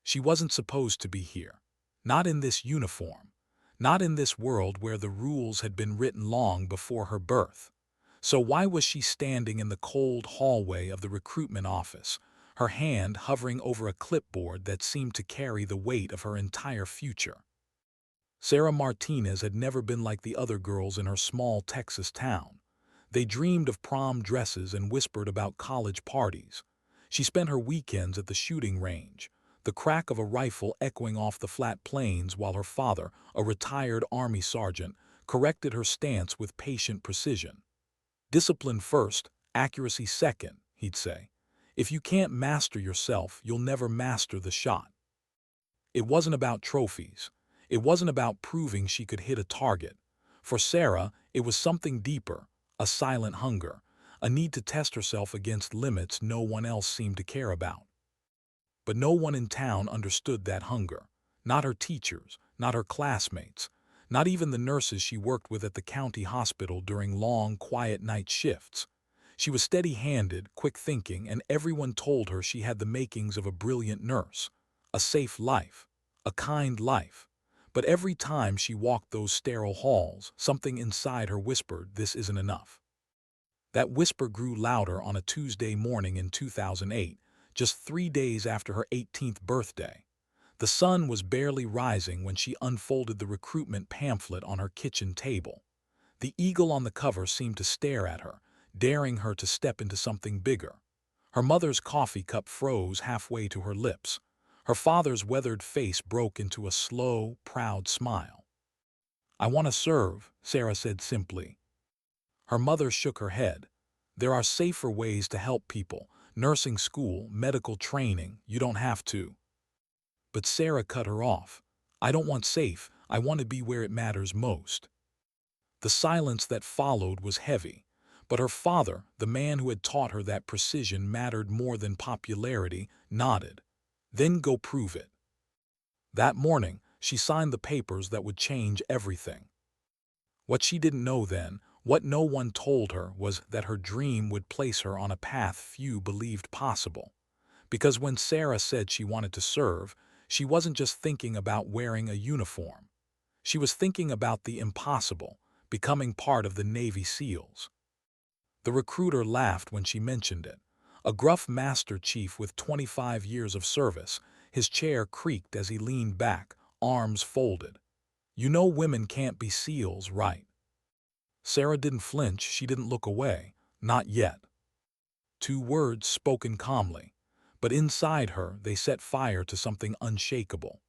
She wasn't supposed to be here. Not in this uniform. Not in this world where the rules had been written long before her birth. So why was she standing in the cold hallway of the recruitment office, her hand hovering over a clipboard that seemed to carry the weight of her entire future? Sarah Martinez had never been like the other girls in her small Texas town. They dreamed of prom dresses and whispered about college parties. She spent her weekends at the shooting range, the crack of a rifle echoing off the flat plains while her father, a retired Army sergeant, corrected her stance with patient precision. Discipline first, accuracy second, he'd say. If you can't master yourself, you'll never master the shot. It wasn't about trophies. It wasn't about proving she could hit a target. For Sarah, it was something deeper, a silent hunger, a need to test herself against limits no one else seemed to care about. But no one in town understood that hunger. Not her teachers, not her classmates, not even the nurses she worked with at the county hospital during long, quiet night shifts. She was steady-handed, quick-thinking, and everyone told her she had the makings of a brilliant nurse, a safe life, a kind life. But every time she walked those sterile halls, something inside her whispered, "This isn't enough." That whisper grew louder on a Tuesday morning in 2008, just 3 days after her 18th birthday. The sun was barely rising when she unfolded the recruitment pamphlet on her kitchen table. The eagle on the cover seemed to stare at her, daring her to step into something bigger. Her mother's coffee cup froze halfway to her lips. Her father's weathered face broke into a slow, proud smile. "I want to serve," Sarah said simply. Her mother shook her head. "There are safer ways to help people. Nursing school, medical training, you don't have to." But Sarah cut her off. "I don't want safe, I want to be where it matters most." The silence that followed was heavy, but her father, the man who had taught her that precision mattered more than popularity, nodded. "Then go prove it." That morning, she signed the papers that would change everything. What she didn't know then, what no one told her, was that her dream would place her on a path few believed possible. Because when Sarah said she wanted to serve, she wasn't just thinking about wearing a uniform. She was thinking about the impossible, becoming part of the Navy SEALs. The recruiter laughed when she mentioned it. A gruff master chief with 25 years of service, his chair creaked as he leaned back, arms folded. "You know women can't be SEALs, right?" Sarah didn't flinch, she didn't look away. Not yet. 2 words spoken calmly, but inside her they set fire to something unshakable.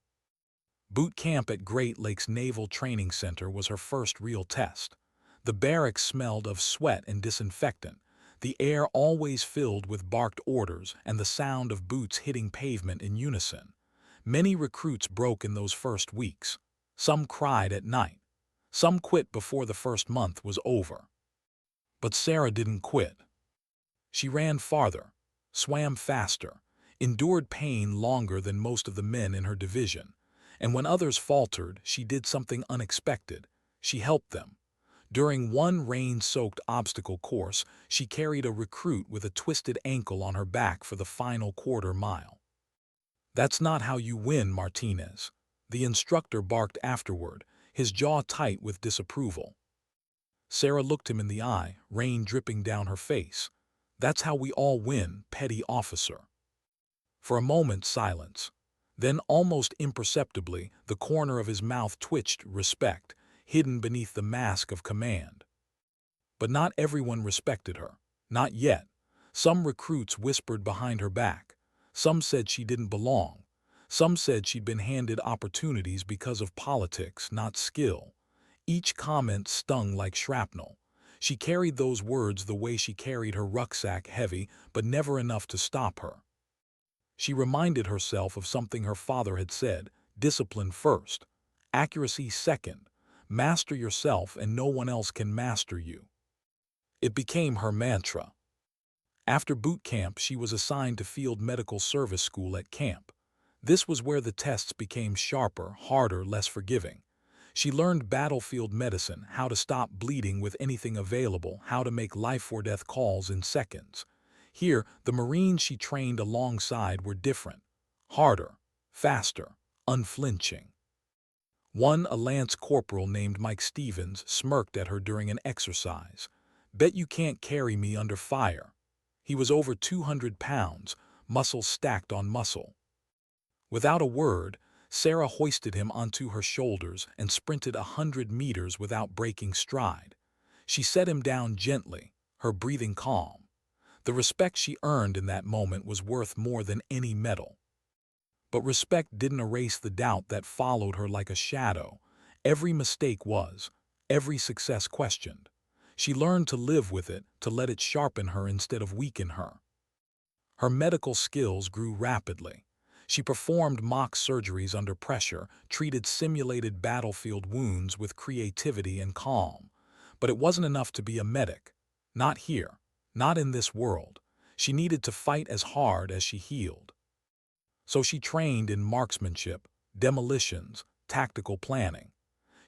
Boot camp at Great Lakes Naval Training Center was her first real test. The barracks smelled of sweat and disinfectant, the air always filled with barked orders and the sound of boots hitting pavement in unison. Many recruits broke in those first weeks. Some cried at night. Some quit before the first month was over. But Sarah didn't quit. She ran farther, swam faster, endured pain longer than most of the men in her division. And when others faltered, she did something unexpected. She helped them. During one rain-soaked obstacle course, she carried a recruit with a twisted ankle on her back for the final quarter mile. "That's not how you win, Martinez," the instructor barked afterward, his jaw tight with disapproval. Sarah looked him in the eye, rain dripping down her face. "That's how we all win, petty officer." For a moment, silence. Then, almost imperceptibly, the corner of his mouth twitched, respect, hidden beneath the mask of command. But not everyone respected her. Not yet. Some recruits whispered behind her back. Some said she didn't belong. Some said she'd been handed opportunities because of politics, not skill. Each comment stung like shrapnel. She carried those words the way she carried her rucksack, heavy, but never enough to stop her. She reminded herself of something her father had said: discipline first, accuracy second, master yourself and no one else can master you. It became her mantra. After boot camp, she was assigned to Field Medical Service School at camp. This was where the tests became sharper, harder, less forgiving. She learned battlefield medicine, how to stop bleeding with anything available, how to make life-or-death calls in seconds. Here, the Marines she trained alongside were different. Harder, faster, unflinching. One, a lance corporal named Mike Stevens, smirked at her during an exercise. "Bet you can't carry me under fire." He was over 200 pounds, muscle stacked on muscle. Without a word, Sarah hoisted him onto her shoulders and sprinted 100 meters without breaking stride. She set him down gently, her breathing calm. The respect she earned in that moment was worth more than any medal. But respect didn't erase the doubt that followed her like a shadow. Every mistake was, every success questioned. She learned to live with it, to let it sharpen her instead of weaken her. Her medical skills grew rapidly. She performed mock surgeries under pressure, treated simulated battlefield wounds with creativity and calm. But it wasn't enough to be a medic. Not here, not in this world. She needed to fight as hard as she healed. So she trained in marksmanship, demolitions, tactical planning.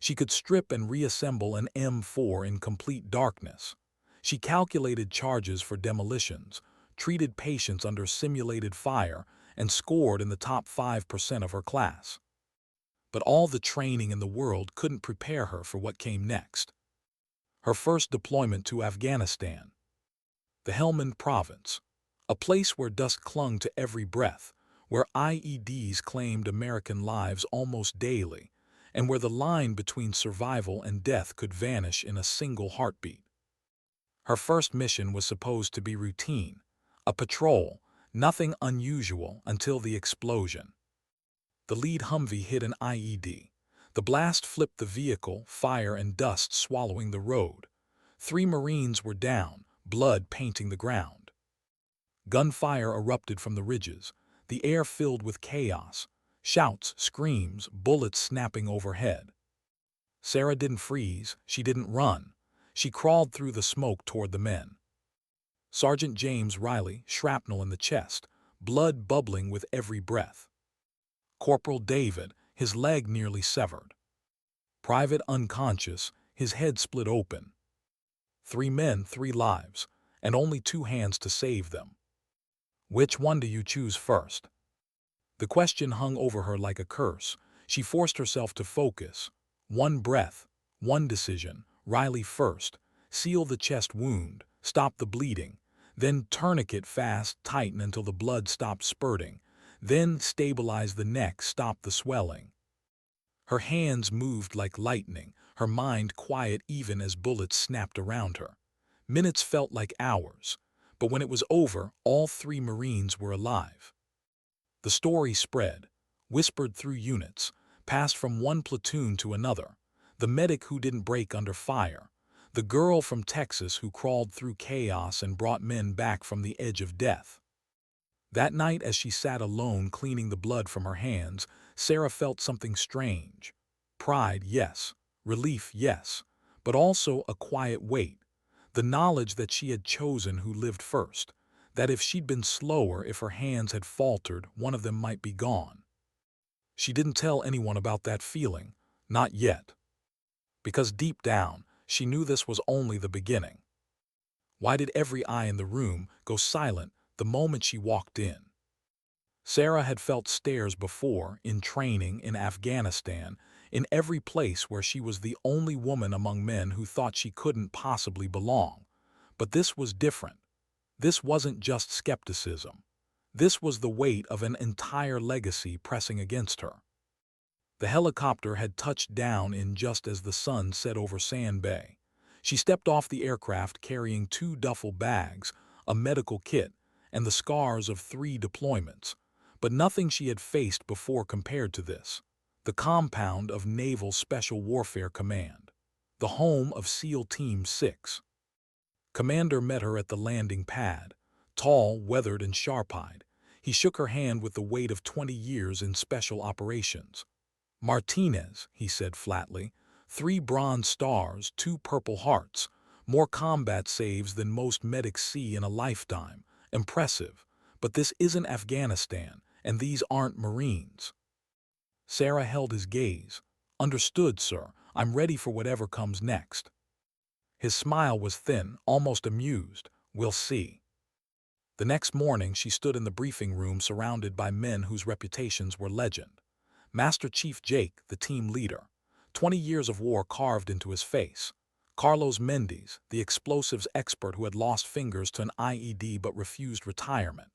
She could strip and reassemble an M4 in complete darkness. She calculated charges for demolitions, treated patients under simulated fire, and scored in the top 5% of her class. But all the training in the world couldn't prepare her for what came next. Her first deployment to Afghanistan. The Helmand Province, a place where dust clung to every breath, where IEDs claimed American lives almost daily, and where the line between survival and death could vanish in a single heartbeat. Her first mission was supposed to be routine, a patrol, nothing unusual until the explosion. The lead Humvee hit an IED. The blast flipped the vehicle, fire and dust swallowing the road. 3 Marines were down, blood painting the ground. Gunfire erupted from the ridges, the air filled with chaos, shouts, screams, bullets snapping overhead. Sarah didn't freeze, she didn't run. She crawled through the smoke toward the men. Sergeant James Riley, shrapnel in the chest, blood bubbling with every breath. Corporal David, his leg nearly severed. Private unconscious, his head split open. 3 men, 3 lives, and only 2 hands to save them. Which one do you choose first? The question hung over her like a curse. She forced herself to focus. One breath, one decision. Riley first. Seal the chest wound, stop the bleeding. Then tourniquet fast, tighten until the blood stopped spurting. Then stabilize the neck, stop the swelling. Her hands moved like lightning, her mind quiet even as bullets snapped around her. Minutes felt like hours, but when it was over, all 3 Marines were alive. The story spread, whispered through units, passed from one platoon to another. The medic who didn't break under fire, the girl from Texas who crawled through chaos and brought men back from the edge of death. That night, as she sat alone cleaning the blood from her hands, Sarah felt something strange. Pride, yes. Relief, yes. But also a quiet weight. The knowledge that she had chosen who lived first. That if she'd been slower, if her hands had faltered, one of them might be gone. She didn't tell anyone about that feeling. Not yet. Because deep down, she knew this was only the beginning. Why did every eye in the room go silent the moment she walked in? Sarah had felt stares before, in training, in Afghanistan, in every place where she was the only woman among men who thought she couldn't possibly belong. But this was different. This wasn't just skepticism. This was the weight of an entire legacy pressing against her. The helicopter had touched down in just as the sun set over Sand Bay. She stepped off the aircraft carrying 2 duffel bags, a medical kit, and the scars of 3 deployments. But nothing she had faced before compared to this. The compound of Naval Special Warfare Command. The home of SEAL Team 6. Commander met her at the landing pad, tall, weathered, and sharp-eyed. He shook her hand with the weight of 20 years in special operations. "Martinez," he said flatly, 3 bronze stars, 2 purple hearts, more combat saves than most medics see in a lifetime. Impressive, but this isn't Afghanistan, and these aren't Marines. Sarah held his gaze. "Understood, sir. I'm ready for whatever comes next." His smile was thin, almost amused. "We'll see." The next morning, she stood in the briefing room surrounded by men whose reputations were legend. Master Chief Jake, the team leader, 20 years of war carved into his face. Carlos Mendes, the explosives expert who had lost fingers to an IED but refused retirement.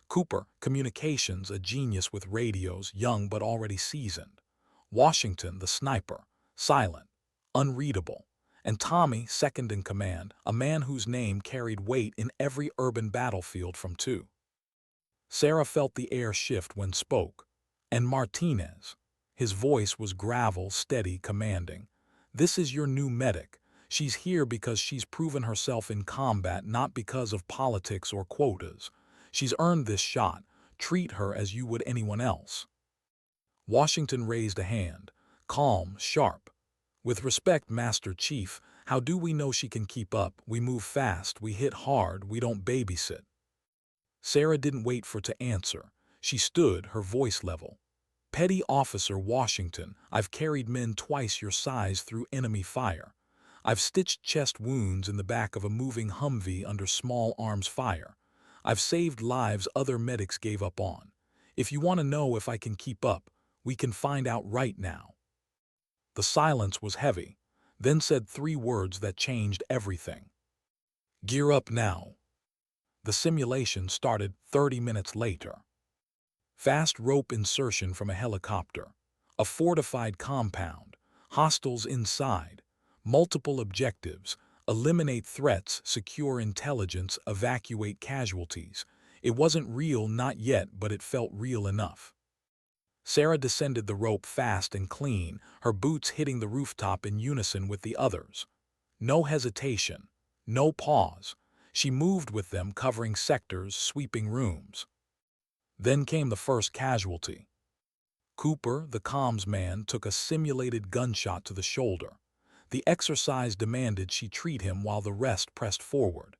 Cooper, communications, a genius with radios, young but already seasoned. Washington, the sniper, silent, unreadable. And Tommy, second in command, a man whose name carried weight in every urban battlefield from two. Sarah felt the air shift when spoke. And Martinez. His voice was gravel, steady, commanding. This is your new medic. She's here because she's proven herself in combat, not because of politics or quotas. She's earned this shot. Treat her as you would anyone else. Washington raised a hand, calm, sharp. With respect, Master Chief, how do we know she can keep up? We move fast, we hit hard, we don't babysit. Sarah didn't wait for to answer. She stood, her voice level. Petty Officer Washington, I've carried men twice your size through enemy fire. I've stitched chest wounds in the back of a moving Humvee under small arms fire. I've saved lives other medics gave up on. If you want to know if I can keep up, we can find out right now. The silence was heavy, then said 3 words that changed everything. Gear up now. The simulation started 30 minutes later. Fast rope insertion from a helicopter, a fortified compound, hostiles inside, multiple objectives, eliminate threats, secure intelligence, evacuate casualties. It wasn't real, not yet, but it felt real enough. Sarah descended the rope fast and clean, her boots hitting the rooftop in unison with the others. No hesitation, no pause. She moved with them, covering sectors, sweeping rooms. Then came the first casualty. Cooper, the comms man, took a simulated gunshot to the shoulder. The exercise demanded she treat him while the rest pressed forward.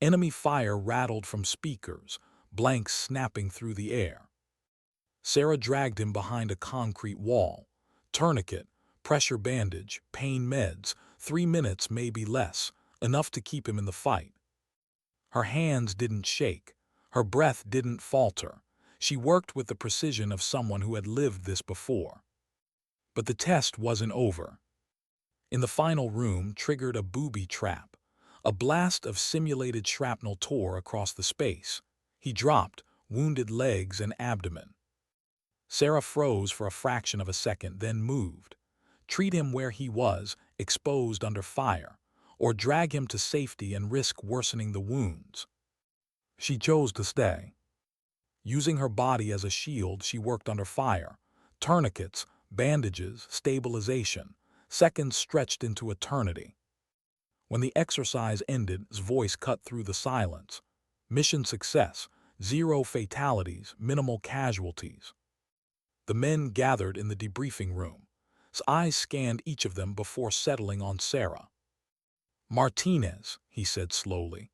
Enemy fire rattled from speakers, blanks snapping through the air. Sarah dragged him behind a concrete wall. Tourniquet, pressure bandage, pain meds, 3 minutes, maybe less, enough to keep him in the fight. Her hands didn't shake. Her breath didn't falter. She worked with the precision of someone who had lived this before. But the test wasn't over. In the final room triggered a booby trap. A blast of simulated shrapnel tore across the space. He dropped, wounded legs and abdomen. Sarah froze for a fraction of a second, then moved. Treat him where he was, exposed under fire, or drag him to safety and risk worsening the wounds. She chose to stay. Using her body as a shield, she worked under fire. Tourniquets, bandages, stabilization. Seconds stretched into eternity. When the exercise ended, his voice cut through the silence. Mission success, 0 fatalities, minimal casualties. The men gathered in the debriefing room. His eyes scanned each of them before settling on Sarah. Martinez, he said slowly,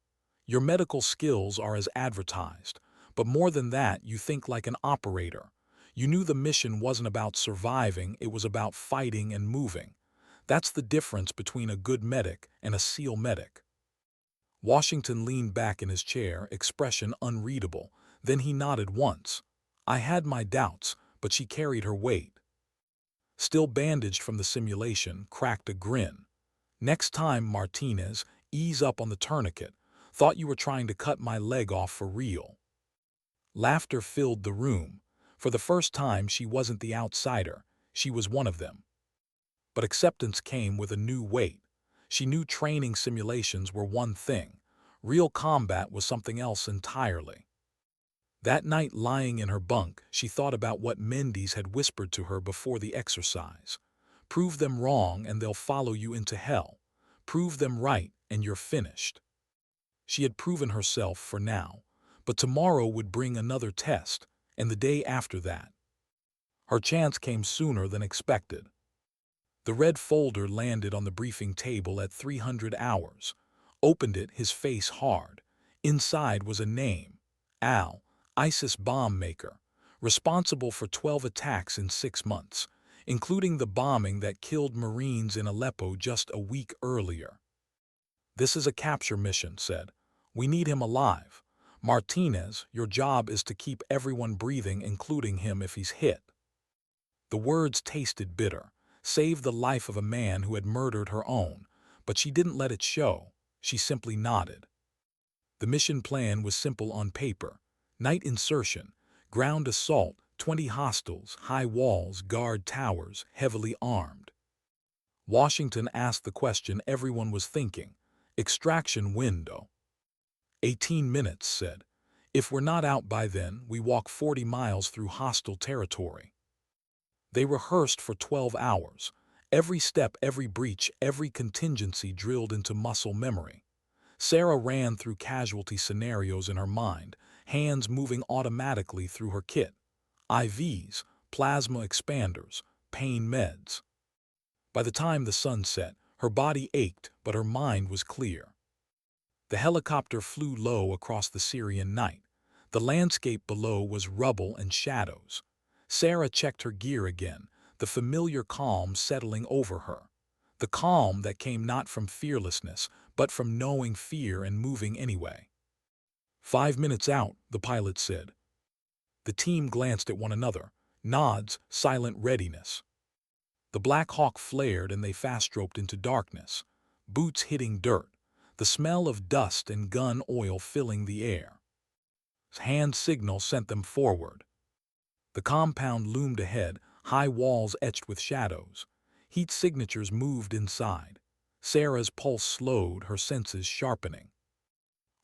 your medical skills are as advertised, but more than that, you think like an operator. You knew the mission wasn't about surviving, it was about fighting and moving. That's the difference between a good medic and a SEAL medic. Washington leaned back in his chair, expression unreadable. Then he nodded once. I had my doubts, but she carried her weight. Still bandaged from the simulation, cracked a grin. Next time, Martinez, ease up on the tourniquet. Thought you were trying to cut my leg off for real. Laughter filled the room. For the first time, she wasn't the outsider. She was one of them. But acceptance came with a new weight. She knew training simulations were one thing. Real combat was something else entirely. That night, lying in her bunk, she thought about what Mendes had whispered to her before the exercise. Prove them wrong and they'll follow you into hell. Prove them right and you're finished. She had proven herself for now, but tomorrow would bring another test, and the day after that. Her chance came sooner than expected. The red folder landed on the briefing table at 300 hours. Opened it, his face hard. Inside was a name. Al, ISIS bomb maker, responsible for 12 attacks in 6 months, including the bombing that killed Marines in Aleppo just a week earlier. This is a capture mission, said. We need him alive. Martinez, your job is to keep everyone breathing, including him if he's hit. The words tasted bitter. Save the life of a man who had murdered her own, but she didn't let it show. She simply nodded. The mission plan was simple on paper. Night insertion, ground assault, 20 hostiles, high walls, guard towers, heavily armed. Washington asked the question everyone was thinking. Extraction window. 18 minutes, said. If we're not out by then, we walk 40 miles through hostile territory. They rehearsed for 12 hours. Every step, every breach, every contingency drilled into muscle memory. Sarah ran through casualty scenarios in her mind, hands moving automatically through her kit. IVs, plasma expanders, pain meds. By the time the sun set, her body ached, but her mind was clear. The helicopter flew low across the Syrian night. The landscape below was rubble and shadows. Sarah checked her gear again, the familiar calm settling over her. The calm that came not from fearlessness, but from knowing fear and moving anyway. 5 minutes out, the pilot said. The team glanced at one another, nods, silent readiness. The Black Hawk flared and they fast-roped into darkness, boots hitting dirt, the smell of dust and gun oil filling the air. Hand signal sent them forward. The compound loomed ahead, high walls etched with shadows. Heat signatures moved inside. Sarah's pulse slowed, her senses sharpening.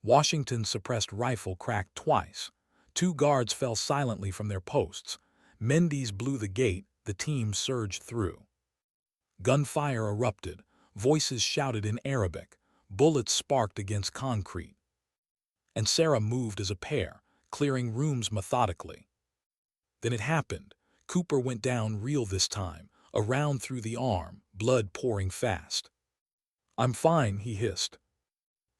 Washington's suppressed rifle cracked twice. 2 guards fell silently from their posts. Mendes blew the gate, the team surged through. Gunfire erupted, voices shouted in Arabic, bullets sparked against concrete. And Sarah moved as a pair, clearing rooms methodically. Then it happened. Cooper went down real this time, a round through the arm, blood pouring fast. I'm fine, he hissed.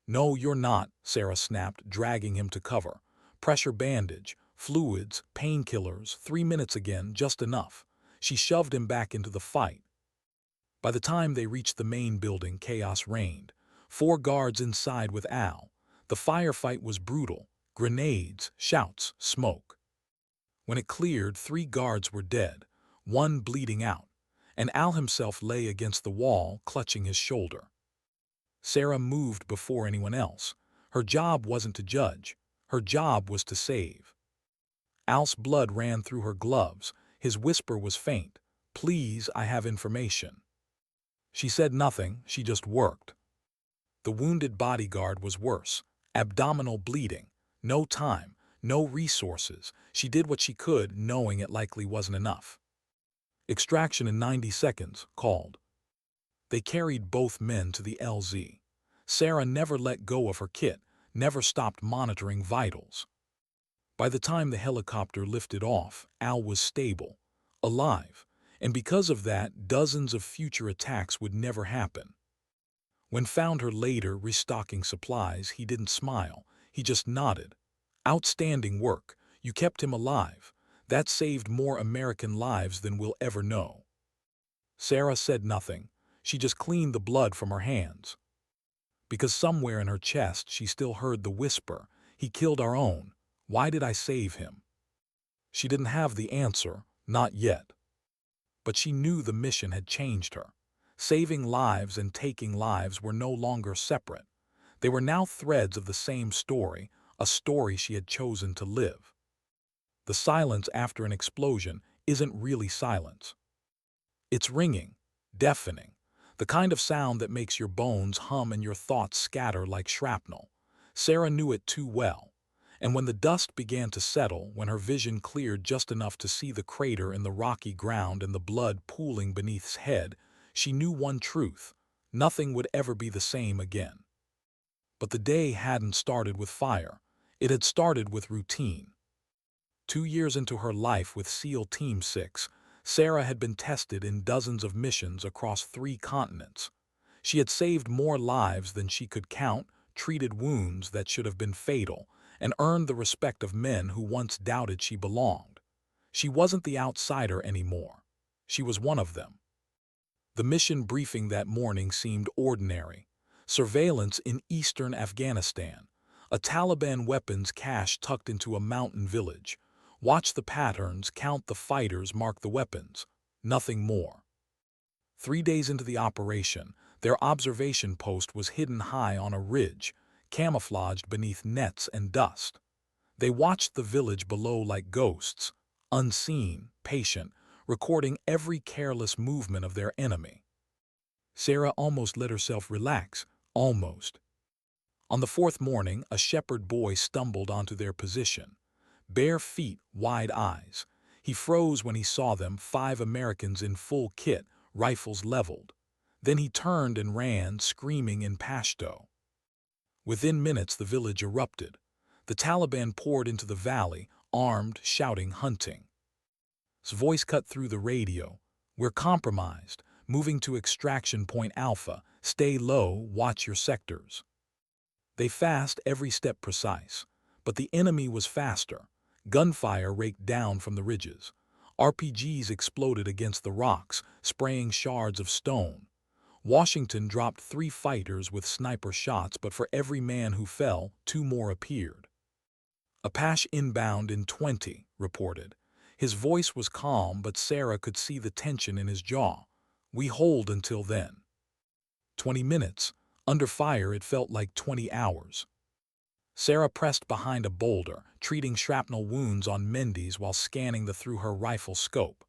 No, you're not, Sarah snapped, dragging him to cover. Pressure bandage, fluids, painkillers, 3 minutes again, just enough. She shoved him back into the fight. By the time they reached the main building, chaos reigned. 4 guards inside with Al. The firefight was brutal. Grenades, shouts, smoke. When it cleared, 3 guards were dead, 1 bleeding out, and Al himself lay against the wall, clutching his shoulder. Sarah moved before anyone else. Her job wasn't to judge. Her job was to save. Al's blood ran through her gloves. His whisper was faint. Please, I have information. She said nothing, she just worked. The wounded bodyguard was worse. Abdominal bleeding. No time. No resources. She did what she could, knowing it likely wasn't enough. Extraction in 90 seconds, called. They carried both men to the LZ. Sarah never let go of her kit, never stopped monitoring vitals. By the time the helicopter lifted off, Al was stable, alive, and because of that, dozens of future attacks would never happen. When found her later restocking supplies, he didn't smile, he just nodded. Outstanding work. You kept him alive. That saved more American lives than we'll ever know. Sarah said nothing. She just cleaned the blood from her hands. Because somewhere in her chest she still heard the whisper, he killed our own. Why did I save him? She didn't have the answer, not yet. But she knew the mission had changed her. Saving lives and taking lives were no longer separate. They were now threads of the same story, a story she had chosen to live. The silence after an explosion isn't really silence. It's ringing, deafening, the kind of sound that makes your bones hum and your thoughts scatter like shrapnel. Sarah knew it too well, and when the dust began to settle, when her vision cleared just enough to see the crater in the rocky ground and the blood pooling beneath his head, she knew one truth: nothing would ever be the same again. But the day hadn't started with fire. It had started with routine. 2 years into her life with SEAL Team 6, Sarah had been tested in dozens of missions across 3 continents. She had saved more lives than she could count, treated wounds that should have been fatal, and earned the respect of men who once doubted she belonged. She wasn't the outsider anymore. She was one of them. The mission briefing that morning seemed ordinary. Surveillance in eastern Afghanistan. A Taliban weapons cache tucked into a mountain village. Watch the patterns, count the fighters, mark the weapons. Nothing more. 3 days into the operation, their observation post was hidden high on a ridge, camouflaged beneath nets and dust. They watched the village below like ghosts, unseen, patient, recording every careless movement of their enemy. Sarah almost let herself relax, almost. On the fourth morning, a shepherd boy stumbled onto their position. Bare feet, wide eyes. He froze when he saw them, 5 Americans in full kit, rifles leveled. Then he turned and ran, screaming in Pashto. Within minutes, the village erupted. The Taliban poured into the valley, armed, shouting, hunting. His voice cut through the radio. We're compromised. Moving to extraction point Alpha. Stay low, watch your sectors. They fast, every step precise. But the enemy was faster. Gunfire raked down from the ridges. RPGs exploded against the rocks, spraying shards of stone. Washington dropped 3 fighters with sniper shots, but for every man who fell, 2 more appeared. Apache inbound in 20, reported. His voice was calm, but Sarah could see the tension in his jaw. We hold until then. 20 minutes. Under fire, it felt like 20 hours. Sarah pressed behind a boulder, treating shrapnel wounds on Mendes while scanning through her rifle scope.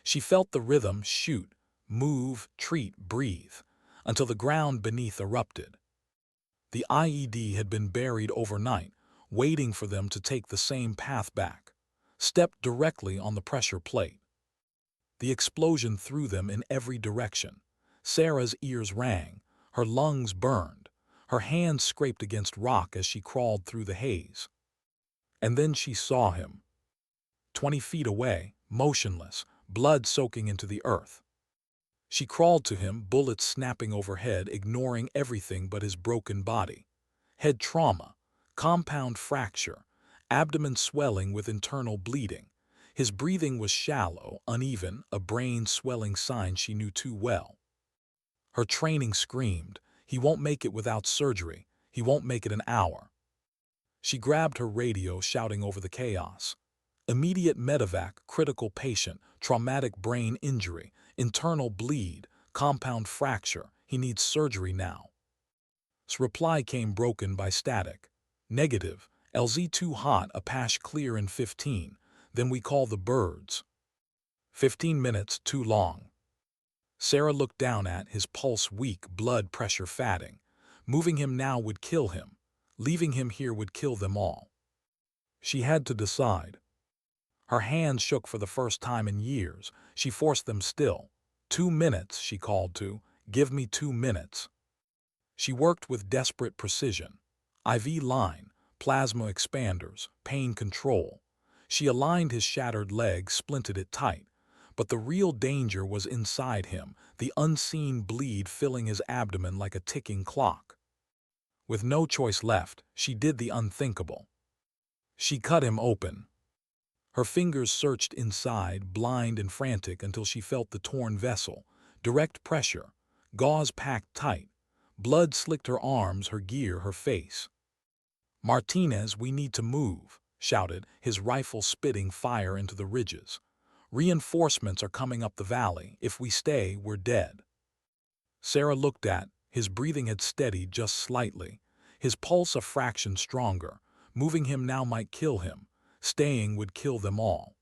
She felt the rhythm: shoot, move, treat, breathe, until the ground beneath erupted. The IED had been buried overnight, waiting for them to take the same path back. Stepped directly on the pressure plate. The explosion threw them in every direction. Sarah's ears rang, her lungs burned, her hands scraped against rock as she crawled through the haze. And then she saw him. 20 feet away, motionless, blood soaking into the earth. She crawled to him, bullets snapping overhead, ignoring everything but his broken body. Head trauma, compound fracture, abdomen swelling with internal bleeding. His breathing was shallow, uneven, a brain swelling sign she knew too well. Her training screamed, he won't make it without surgery, he won't make it an hour. She grabbed her radio, shouting over the chaos. Immediate medevac, critical patient, traumatic brain injury, internal bleed, compound fracture, he needs surgery now. His reply came broken by static. Negative, LZ too hot, Apache clear in 15, then we call the birds. 15 minutes too long. Sarah looked down at his pulse weak, blood pressure fatting. Moving him now would kill him. Leaving him here would kill them all. She had to decide. Her hands shook for the first time in years. She forced them still. 2 minutes, she called to. Give me 2 minutes. She worked with desperate precision. IV line, plasma expanders, pain control. She aligned his shattered leg, splinted it tight. But the real danger was inside him, the unseen bleed filling his abdomen like a ticking clock. With no choice left, she did the unthinkable. She cut him open. Her fingers searched inside, blind and frantic, until she felt the torn vessel. Direct pressure, gauze packed tight. Blood slicked her arms, her gear, her face. Martinez, we need to move, shouted, his rifle spitting fire into the ridges. Reinforcements are coming up the valley. If we stay, we're dead. Sarah looked at. His breathing had steadied just slightly. His pulse a fraction stronger. Moving him now might kill him. Staying would kill them all.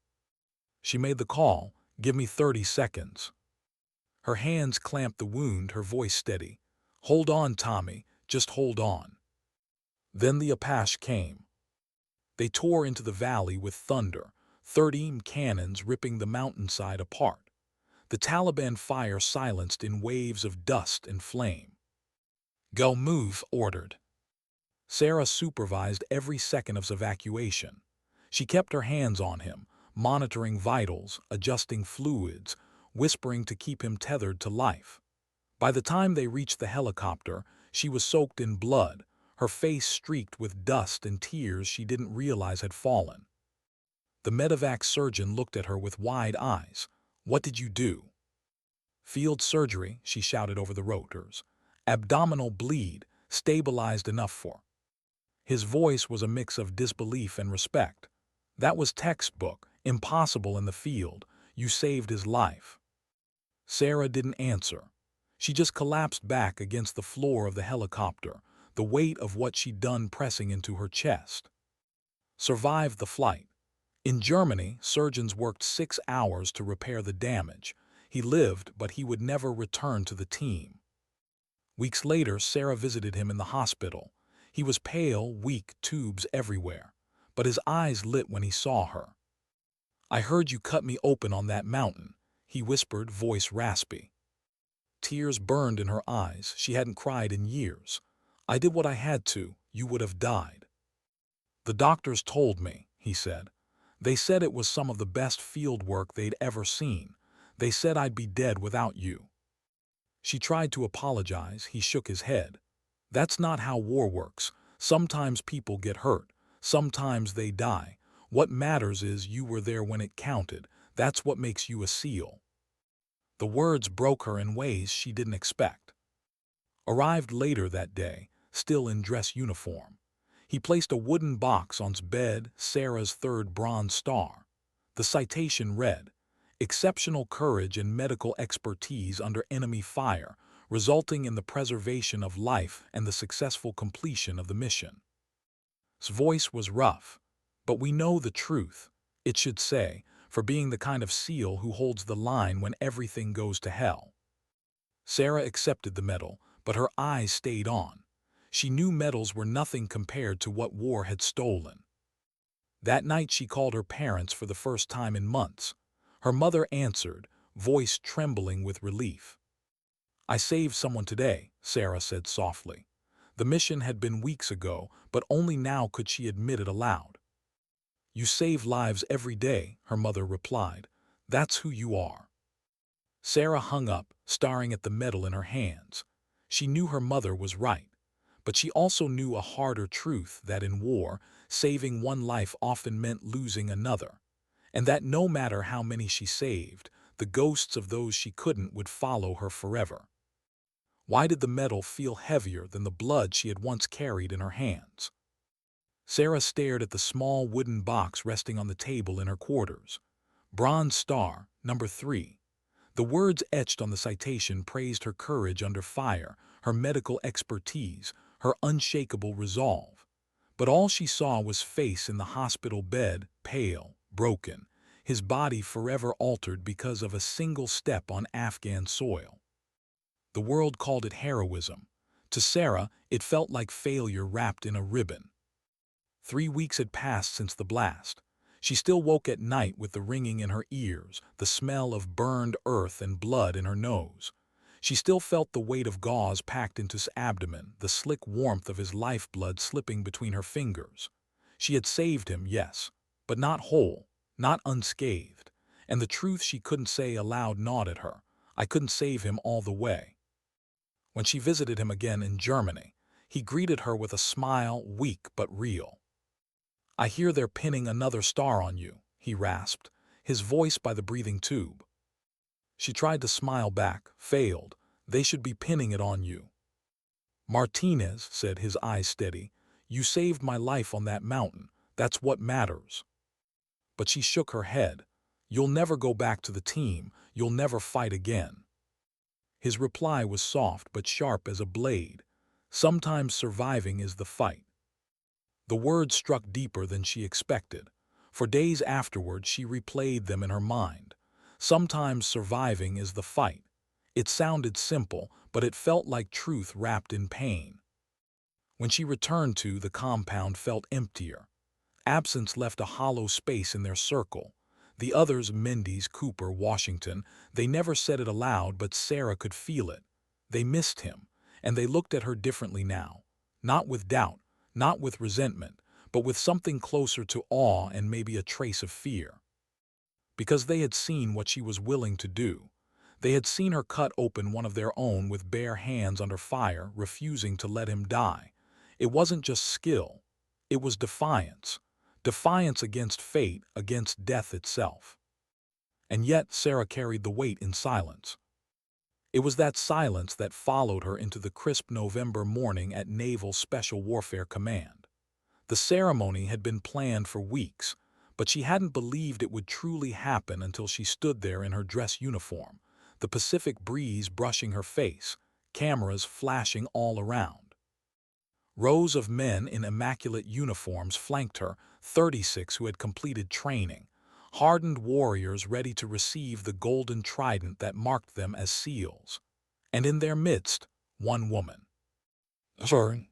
She made the call. Give me 30 seconds. Her hands clamped the wound, her voice steady. Hold on, Tommy. Just hold on. Then the Apache came. They tore into the valley with thunder. 30 cannons ripping the mountainside apart. The Taliban fire silenced in waves of dust and flame. Go move, ordered. Sarah supervised every second of evacuation. She kept her hands on him, monitoring vitals, adjusting fluids, whispering to keep him tethered to life. By the time they reached the helicopter, she was soaked in blood, her face streaked with dust and tears she didn't realize had fallen. The medevac surgeon looked at her with wide eyes. What did you do? Field surgery, she shouted over the rotors. Abdominal bleed, stabilized enough for. His voice was a mix of disbelief and respect. "That was textbook, impossible in the field. You saved his life." Sarah didn't answer. She just collapsed back against the floor of the helicopter, the weight of what she'd done pressing into her chest. Survived the flight. In Germany, surgeons worked 6 hours to repair the damage. He lived, but he would never return to the team. Weeks later, Sarah visited him in the hospital. He was pale, weak, tubes everywhere, but his eyes lit when he saw her. "I heard you cut me open on that mountain," he whispered, voice raspy. Tears burned in her eyes. She hadn't cried in years. "I did what I had to. You would have died." "The doctors told me," he said. "They said it was some of the best field work they'd ever seen. They said I'd be dead without you." She tried to apologize. He shook his head. "That's not how war works. Sometimes people get hurt. Sometimes they die. What matters is you were there when it counted. That's what makes you a SEAL." The words broke her in ways she didn't expect. Arrived later that day, still in dress uniform. He placed a wooden box on his bed, Sarah's third Bronze Star. The citation read, "Exceptional courage and medical expertise under enemy fire, resulting in the preservation of life and the successful completion of the mission." His voice was rough. "But we know the truth," it should say, for being the kind of SEAL who holds the line when everything goes to hell. Sarah accepted the medal, but her eyes stayed on. She knew medals were nothing compared to what war had stolen. That night she called her parents for the first time in months. Her mother answered, voice trembling with relief. "I saved someone today," Sarah said softly. The mission had been weeks ago, but only now could she admit it aloud. "You save lives every day," her mother replied. "That's who you are." Sarah hung up, staring at the medal in her hands. She knew her mother was right, but she also knew a harder truth that in war, saving one life often meant losing another, and that no matter how many she saved, the ghosts of those she couldn't would follow her forever. Why did the medal feel heavier than the blood she had once carried in her hands? Sarah stared at the small wooden box resting on the table in her quarters. Bronze Star, number 3. The words etched on the citation praised her courage under fire, her medical expertise, her unshakable resolve. But all she saw was face in the hospital bed, pale, broken, his body forever altered because of a single step on Afghan soil. The world called it heroism. To Sarah, it felt like failure wrapped in a ribbon. 3 weeks had passed since the blast. She still woke at night with the ringing in her ears, the smell of burned earth and blood in her nose. She still felt the weight of gauze packed into his abdomen, the slick warmth of his lifeblood slipping between her fingers. She had saved him, yes, but not whole, not unscathed. And the truth she couldn't say aloud gnawed at her. I couldn't save him all the way. When she visited him again in Germany, he greeted her with a smile, weak but real. "I hear they're pinning another star on you," he rasped, his voice by the breathing tube. She tried to smile back, failed. "They should be pinning it on you." "Martinez," said, his eyes steady, "you saved my life on that mountain. That's what matters." But she shook her head. "You'll never go back to the team. You'll never fight again." His reply was soft but sharp as a blade. "Sometimes surviving is the fight." The words struck deeper than she expected. For days afterward, she replayed them in her mind. Sometimes surviving is the fight. It sounded simple, but it felt like truth wrapped in pain. When she returned to the compound felt emptier. Absence left a hollow space in their circle. The others, Mendes, Cooper, Washington, they never said it aloud, but Sarah could feel it. They missed him, and they looked at her differently now. Not with doubt, not with resentment, but with something closer to awe and maybe a trace of fear. Because they had seen what she was willing to do. They had seen her cut open one of their own with bare hands under fire, refusing to let him die. It wasn't just skill. It was defiance. Defiance against fate, against death itself. And yet Sarah carried the weight in silence. It was that silence that followed her into the crisp November morning at Naval Special Warfare Command. The ceremony had been planned for weeks, but she hadn't believed it would truly happen until she stood there in her dress uniform, the Pacific breeze brushing her face, cameras flashing all around. Rows of men in immaculate uniforms flanked her, 36 who had completed training, hardened warriors ready to receive the golden trident that marked them as seals. And in their midst, one woman. Sorry.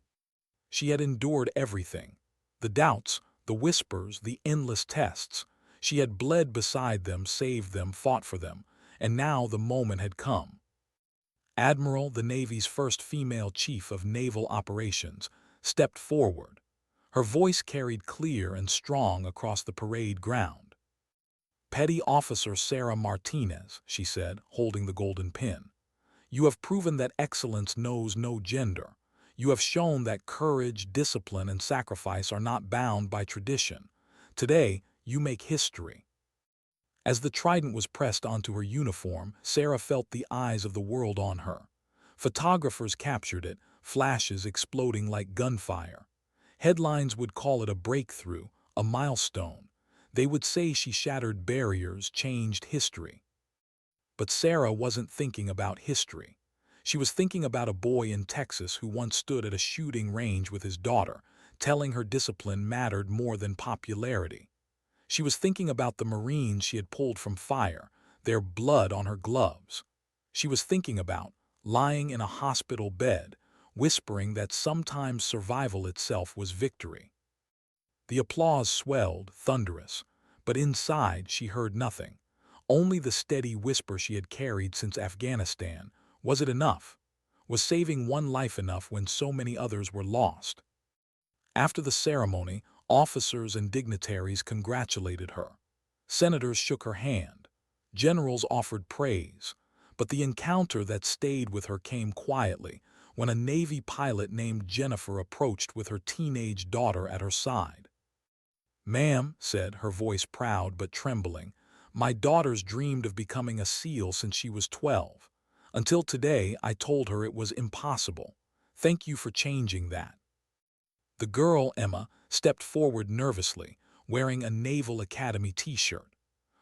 She had endured everything. The doubts, the whispers, the endless tests. She had bled beside them, saved them, fought for them, and now the moment had come. Admiral, the Navy's first female chief of naval operations, stepped forward. Her voice carried clear and strong across the parade ground. "Petty Officer Sarah Martinez," she said, holding the golden pin. "You have proven that excellence knows no gender. You have shown that courage, discipline, and sacrifice are not bound by tradition. Today, you make history." As the trident was pressed onto her uniform, Sarah felt the eyes of the world on her. Photographers captured it, flashes exploding like gunfire. Headlines would call it a breakthrough, a milestone. They would say she shattered barriers, changed history. But Sarah wasn't thinking about history. She was thinking about a boy in Texas who once stood at a shooting range with his daughter, telling her discipline mattered more than popularity. She was thinking about the Marines she had pulled from fire, their blood on her gloves. She was thinking about, lying in a hospital bed, whispering that sometimes survival itself was victory. The applause swelled, thunderous, but inside she heard nothing. Only the steady whisper she had carried since Afghanistan. Was it enough? Was saving one life enough when so many others were lost? After the ceremony, officers and dignitaries congratulated her. Senators shook her hand. Generals offered praise. But the encounter that stayed with her came quietly, when a Navy pilot named Jennifer approached with her teenage daughter at her side. "Ma'am," said, her voice proud but trembling, "my daughter's dreamed of becoming a SEAL since she was 12. Until today, I told her it was impossible. Thank you for changing that." The girl, Emma, stepped forward nervously, wearing a Naval Academy t-shirt.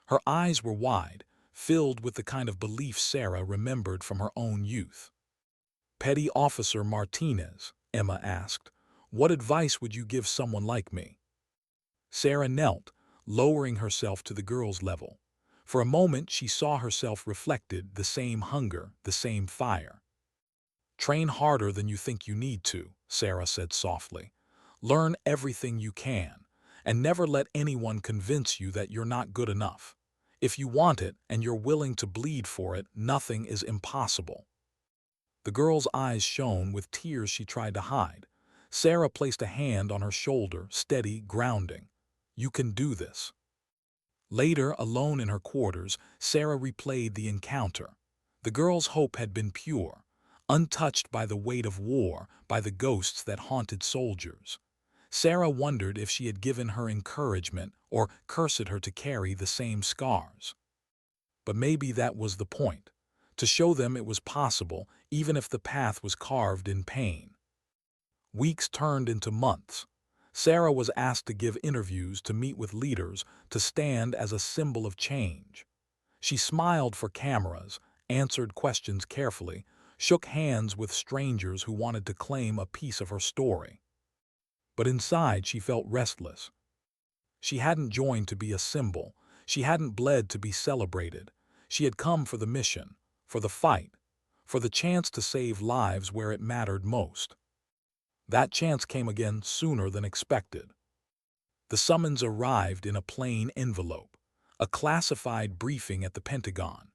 Her eyes were wide, filled with the kind of belief Sarah remembered from her own youth. "Petty Officer Martinez," Emma asked, "what advice would you give someone like me?" Sarah knelt, lowering herself to the girl's level. For a moment she saw herself reflected, the same hunger, the same fire. "Train harder than you think you need to," Sarah said softly. "Learn everything you can, and never let anyone convince you that you're not good enough. If you want it and you're willing to bleed for it, nothing is impossible." The girl's eyes shone with tears she tried to hide. Sarah placed a hand on her shoulder, steady, grounding. "You can do this." Later, alone in her quarters, Sarah replayed the encounter. The girl's hope had been pure, untouched by the weight of war, by the ghosts that haunted soldiers. Sarah wondered if she had given her encouragement or cursed her to carry the same scars. But maybe that was the point, to show them it was possible even if the path was carved in pain. Weeks turned into months. Sarah was asked to give interviews, to meet with leaders, to stand as a symbol of change. She smiled for cameras, answered questions carefully, shook hands with strangers who wanted to claim a piece of her story. But inside she felt restless. She hadn't joined to be a symbol. She hadn't bled to be celebrated. She had come for the mission, for the fight, for the chance to save lives where it mattered most. That chance came again sooner than expected. The summons arrived in a plain envelope, a classified briefing at the Pentagon.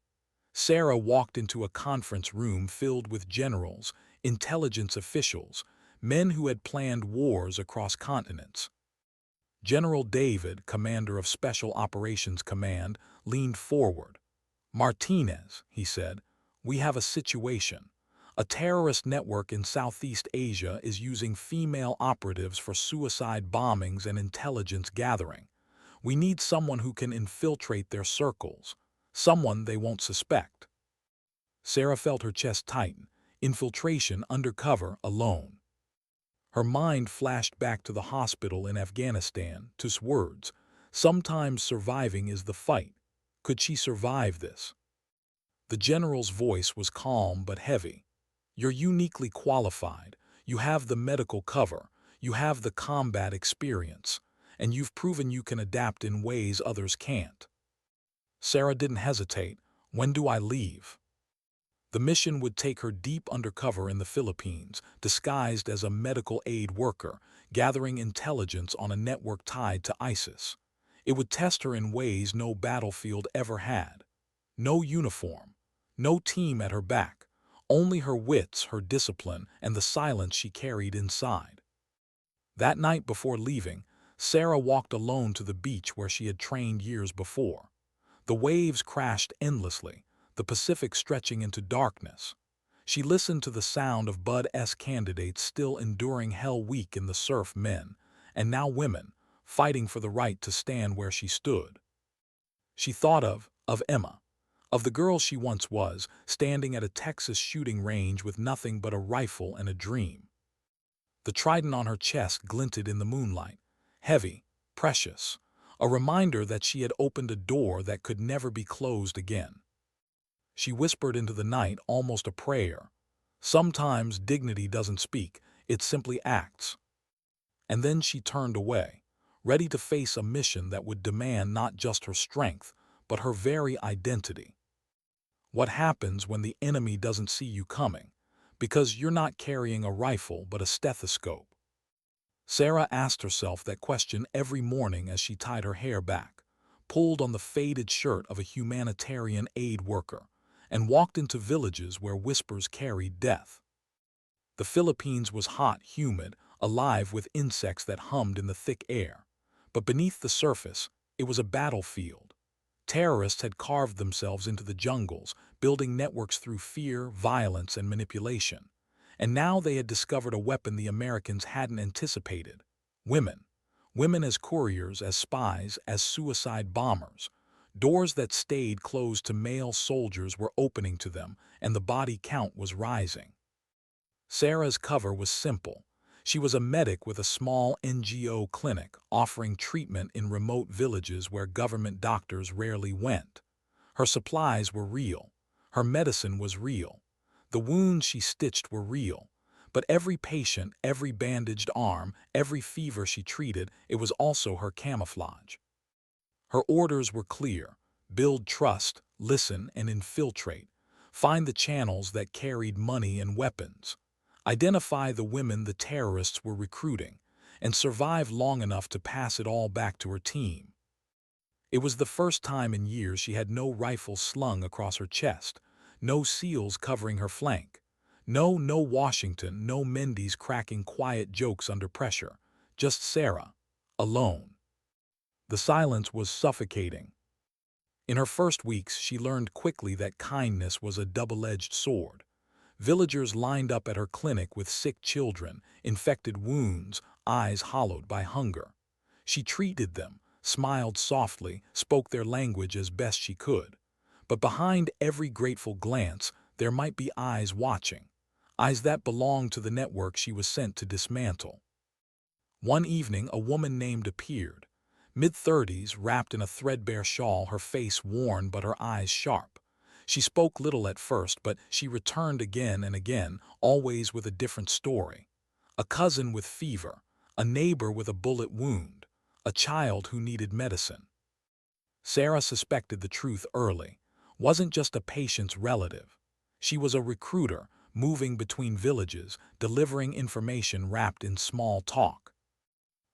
Sarah walked into a conference room filled with generals, intelligence officials, men who had planned wars across continents. General David, commander of Special Operations Command, leaned forward. "Martinez," he said, "we have a situation. A terrorist network in Southeast Asia is using female operatives for suicide bombings and intelligence gathering. We need someone who can infiltrate their circles, someone they won't suspect." Sarah felt her chest tighten. Infiltration, undercover, alone. Her mind flashed back to the hospital in Afghanistan, to words, "Sometimes surviving is the fight." Could she survive this? The general's voice was calm but heavy. "You're uniquely qualified. You have the medical cover. You have the combat experience. And you've proven you can adapt in ways others can't." Sarah didn't hesitate. "When do I leave?" The mission would take her deep undercover in the Philippines, disguised as a medical aid worker, gathering intelligence on a network tied to ISIS. It would test her in ways no battlefield ever had. No uniform, no team at her back, only her wits, her discipline, and the silence she carried inside. That night before leaving, Sarah walked alone to the beach where she had trained years before. The waves crashed endlessly, the Pacific stretching into darkness. She listened to the sound of Bud-S candidates still enduring Hell Week in the surf, men, and now women, fighting for the right to stand where she stood. She thought of Emma, of the girl she once was, standing at a Texas shooting range with nothing but a rifle and a dream. The trident on her chest glinted in the moonlight, heavy, precious, a reminder that she had opened a door that could never be closed again. She whispered into the night, almost a prayer. Sometimes dignity doesn't speak, it simply acts. And then she turned away, ready to face a mission that would demand not just her strength, but her very identity. What happens when the enemy doesn't see you coming? Because you're not carrying a rifle but a stethoscope. Sarah asked herself that question every morning as she tied her hair back, pulled on the faded shirt of a humanitarian aid worker, and walked into villages where whispers carried death. The Philippines was hot, humid, alive with insects that hummed in the thick air. But beneath the surface, it was a battlefield. Terrorists had carved themselves into the jungles, building networks through fear, violence, and manipulation. And now they had discovered a weapon the Americans hadn't anticipated: women. Women as couriers, as spies, as suicide bombers. Doors that stayed closed to male soldiers were opening to them, and the body count was rising. Sarah's cover was simple. She was a medic with a small NGO clinic, offering treatment in remote villages where government doctors rarely went. Her supplies were real. Her medicine was real. The wounds she stitched were real. But every patient, every bandaged arm, every fever she treated, it was also her camouflage. Her orders were clear: build trust, listen, and infiltrate. Find the channels that carried money and weapons. Identify the women the terrorists were recruiting, and survive long enough to pass it all back to her team. It was the first time in years she had no rifle slung across her chest, no SEALs covering her flank. No Washington, no Mendes cracking quiet jokes under pressure. Just Sarah, alone. The silence was suffocating. In her first weeks, she learned quickly that kindness was a double-edged sword. Villagers lined up at her clinic with sick children, infected wounds, eyes hollowed by hunger. She treated them, smiled softly, spoke their language as best she could. But behind every grateful glance, there might be eyes watching, eyes that belonged to the network she was sent to dismantle. One evening, a woman named appeared. Mid-30s, wrapped in a threadbare shawl, her face worn but her eyes sharp. She spoke little at first, but she returned again and again, always with a different story. A cousin with fever, a neighbor with a bullet wound, a child who needed medicine. Sarah suspected the truth early. Wasn't just a patient's relative. She was a recruiter, moving between villages, delivering information wrapped in small talk.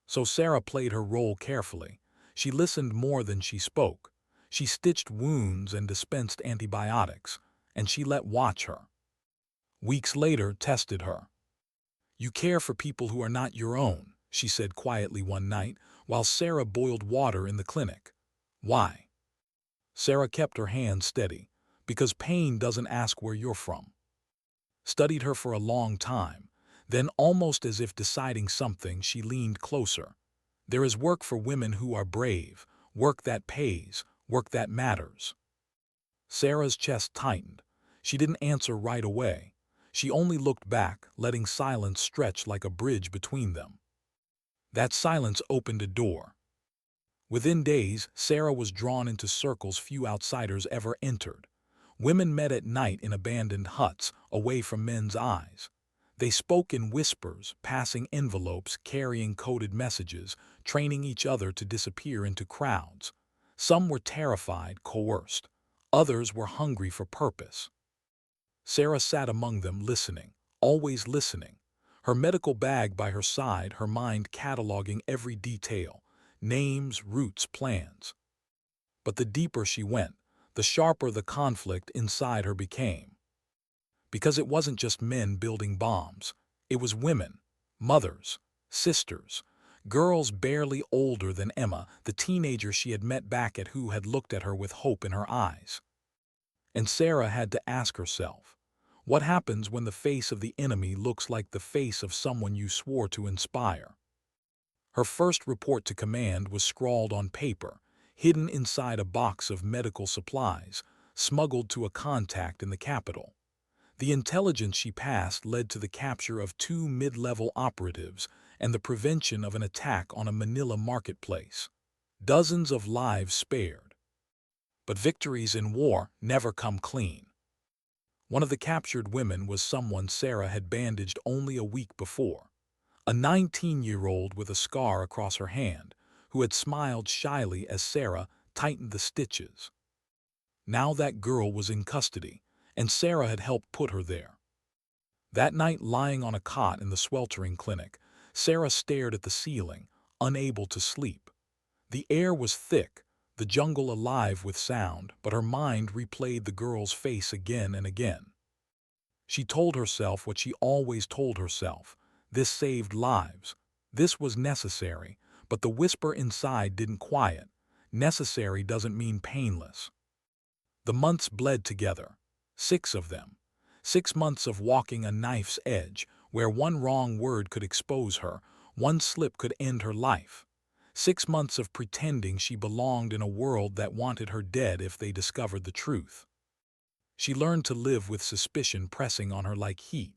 So Sarah played her role carefully. She listened more than she spoke. She stitched wounds and dispensed antibiotics, and she let watch her. Weeks later tested her. "You care for people who are not your own," she said quietly one night, while Sarah boiled water in the clinic. "Why?" Sarah kept her hand steady. "Because pain doesn't ask where you're from." Studied her for a long time. Then, almost as if deciding something, she leaned closer. "There is work for women who are brave, work that pays, work that matters." Sarah's chest tightened. She didn't answer right away. She only looked back, letting silence stretch like a bridge between them. That silence opened a door. Within days, Sarah was drawn into circles few outsiders ever entered. Women met at night in abandoned huts, away from men's eyes. They spoke in whispers, passing envelopes, carrying coded messages, training each other to disappear into crowds. Some were terrified, coerced. Others were hungry for purpose. Sarah sat among them listening, always listening. Her medical bag by her side, her mind cataloging every detail, names, routes, plans. But the deeper she went, the sharper the conflict inside her became. Because it wasn't just men building bombs. It was women, mothers, sisters, girls barely older than Emma, the teenager she had met back at, who had looked at her with hope in her eyes. And Sarah had to ask herself, what happens when the face of the enemy looks like the face of someone you swore to inspire? Her first report to command was scrawled on paper, hidden inside a box of medical supplies, smuggled to a contact in the capital. The intelligence she passed led to the capture of 2 mid-level operatives and the prevention of an attack on a Manila marketplace. Dozens of lives spared. But victories in war never come clean. One of the captured women was someone Sarah had bandaged only a week before. A 19-year-old with a scar across her hand, who had smiled shyly as Sarah tightened the stitches. Now that girl was in custody, and Sarah had helped put her there. That night, lying on a cot in the sweltering clinic, Sarah stared at the ceiling, unable to sleep. The air was thick, the jungle alive with sound, but her mind replayed the girl's face again and again. She told herself what she always told herself: this saved lives. This was necessary, but the whisper inside didn't quiet. Necessary doesn't mean painless. The months bled together. 6 of them. 6 months of walking a knife's edge, where one wrong word could expose her, one slip could end her life. 6 months of pretending she belonged in a world that wanted her dead if they discovered the truth. She learned to live with suspicion pressing on her like heat.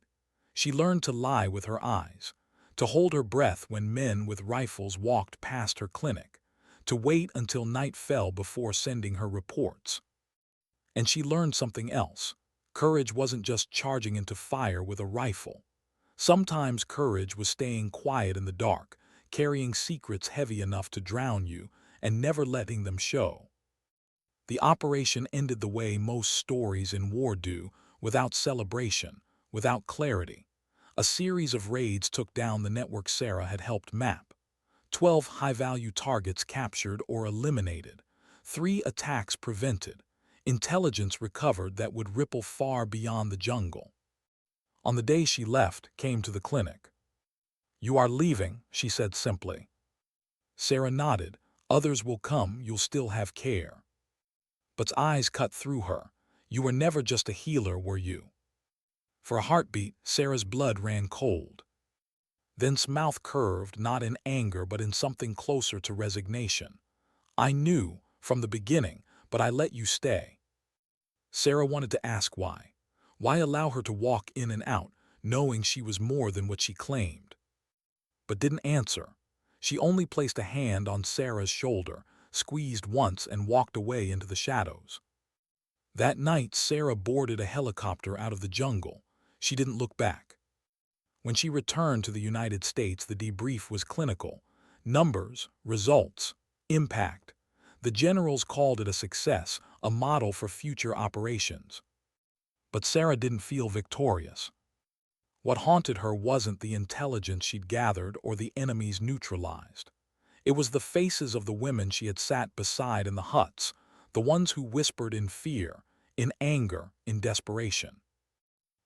She learned to lie with her eyes, to hold her breath when men with rifles walked past her clinic, to wait until night fell before sending her reports. And she learned something else. Courage wasn't just charging into fire with a rifle. Sometimes courage was staying quiet in the dark, carrying secrets heavy enough to drown you and never letting them show. The operation ended the way most stories in war do, without celebration, without clarity. A series of raids took down the network Sarah had helped map. 12 high-value targets captured or eliminated. 3 attacks prevented. Intelligence recovered that would ripple far beyond the jungle. On the day she left, came to the clinic. "You are leaving," she said simply. Sarah nodded. "Others will come, you'll still have care." But's eyes cut through her. "You were never just a healer, were you?" For a heartbeat, Sarah's blood ran cold. Then's mouth curved, not in anger but in something closer to resignation. "I knew, from the beginning, but I let you stay." Sarah wanted to ask why. Why allow her to walk in and out, knowing she was more than what she claimed? But didn't answer. She only placed a hand on Sarah's shoulder, squeezed once and walked away into the shadows. That night, Sarah boarded a helicopter out of the jungle. She didn't look back. When she returned to the United States, the debrief was clinical. Numbers, results, impact. The generals called it a success, a model for future operations. But Sarah didn't feel victorious. What haunted her wasn't the intelligence she'd gathered or the enemies neutralized. It was the faces of the women she had sat beside in the huts, the ones who whispered in fear, in anger, in desperation.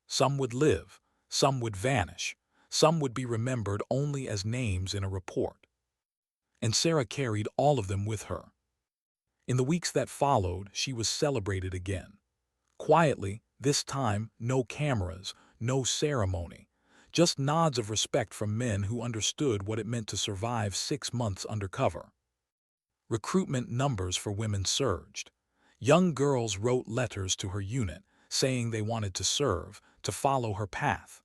Some would live, some would vanish, some would be remembered only as names in a report. And Sarah carried all of them with her. In the weeks that followed, she was celebrated again. Quietly, this time, no cameras, no ceremony, just nods of respect from men who understood what it meant to survive 6 months undercover. Recruitment numbers for women surged. Young girls wrote letters to her unit, saying they wanted to serve, to follow her path.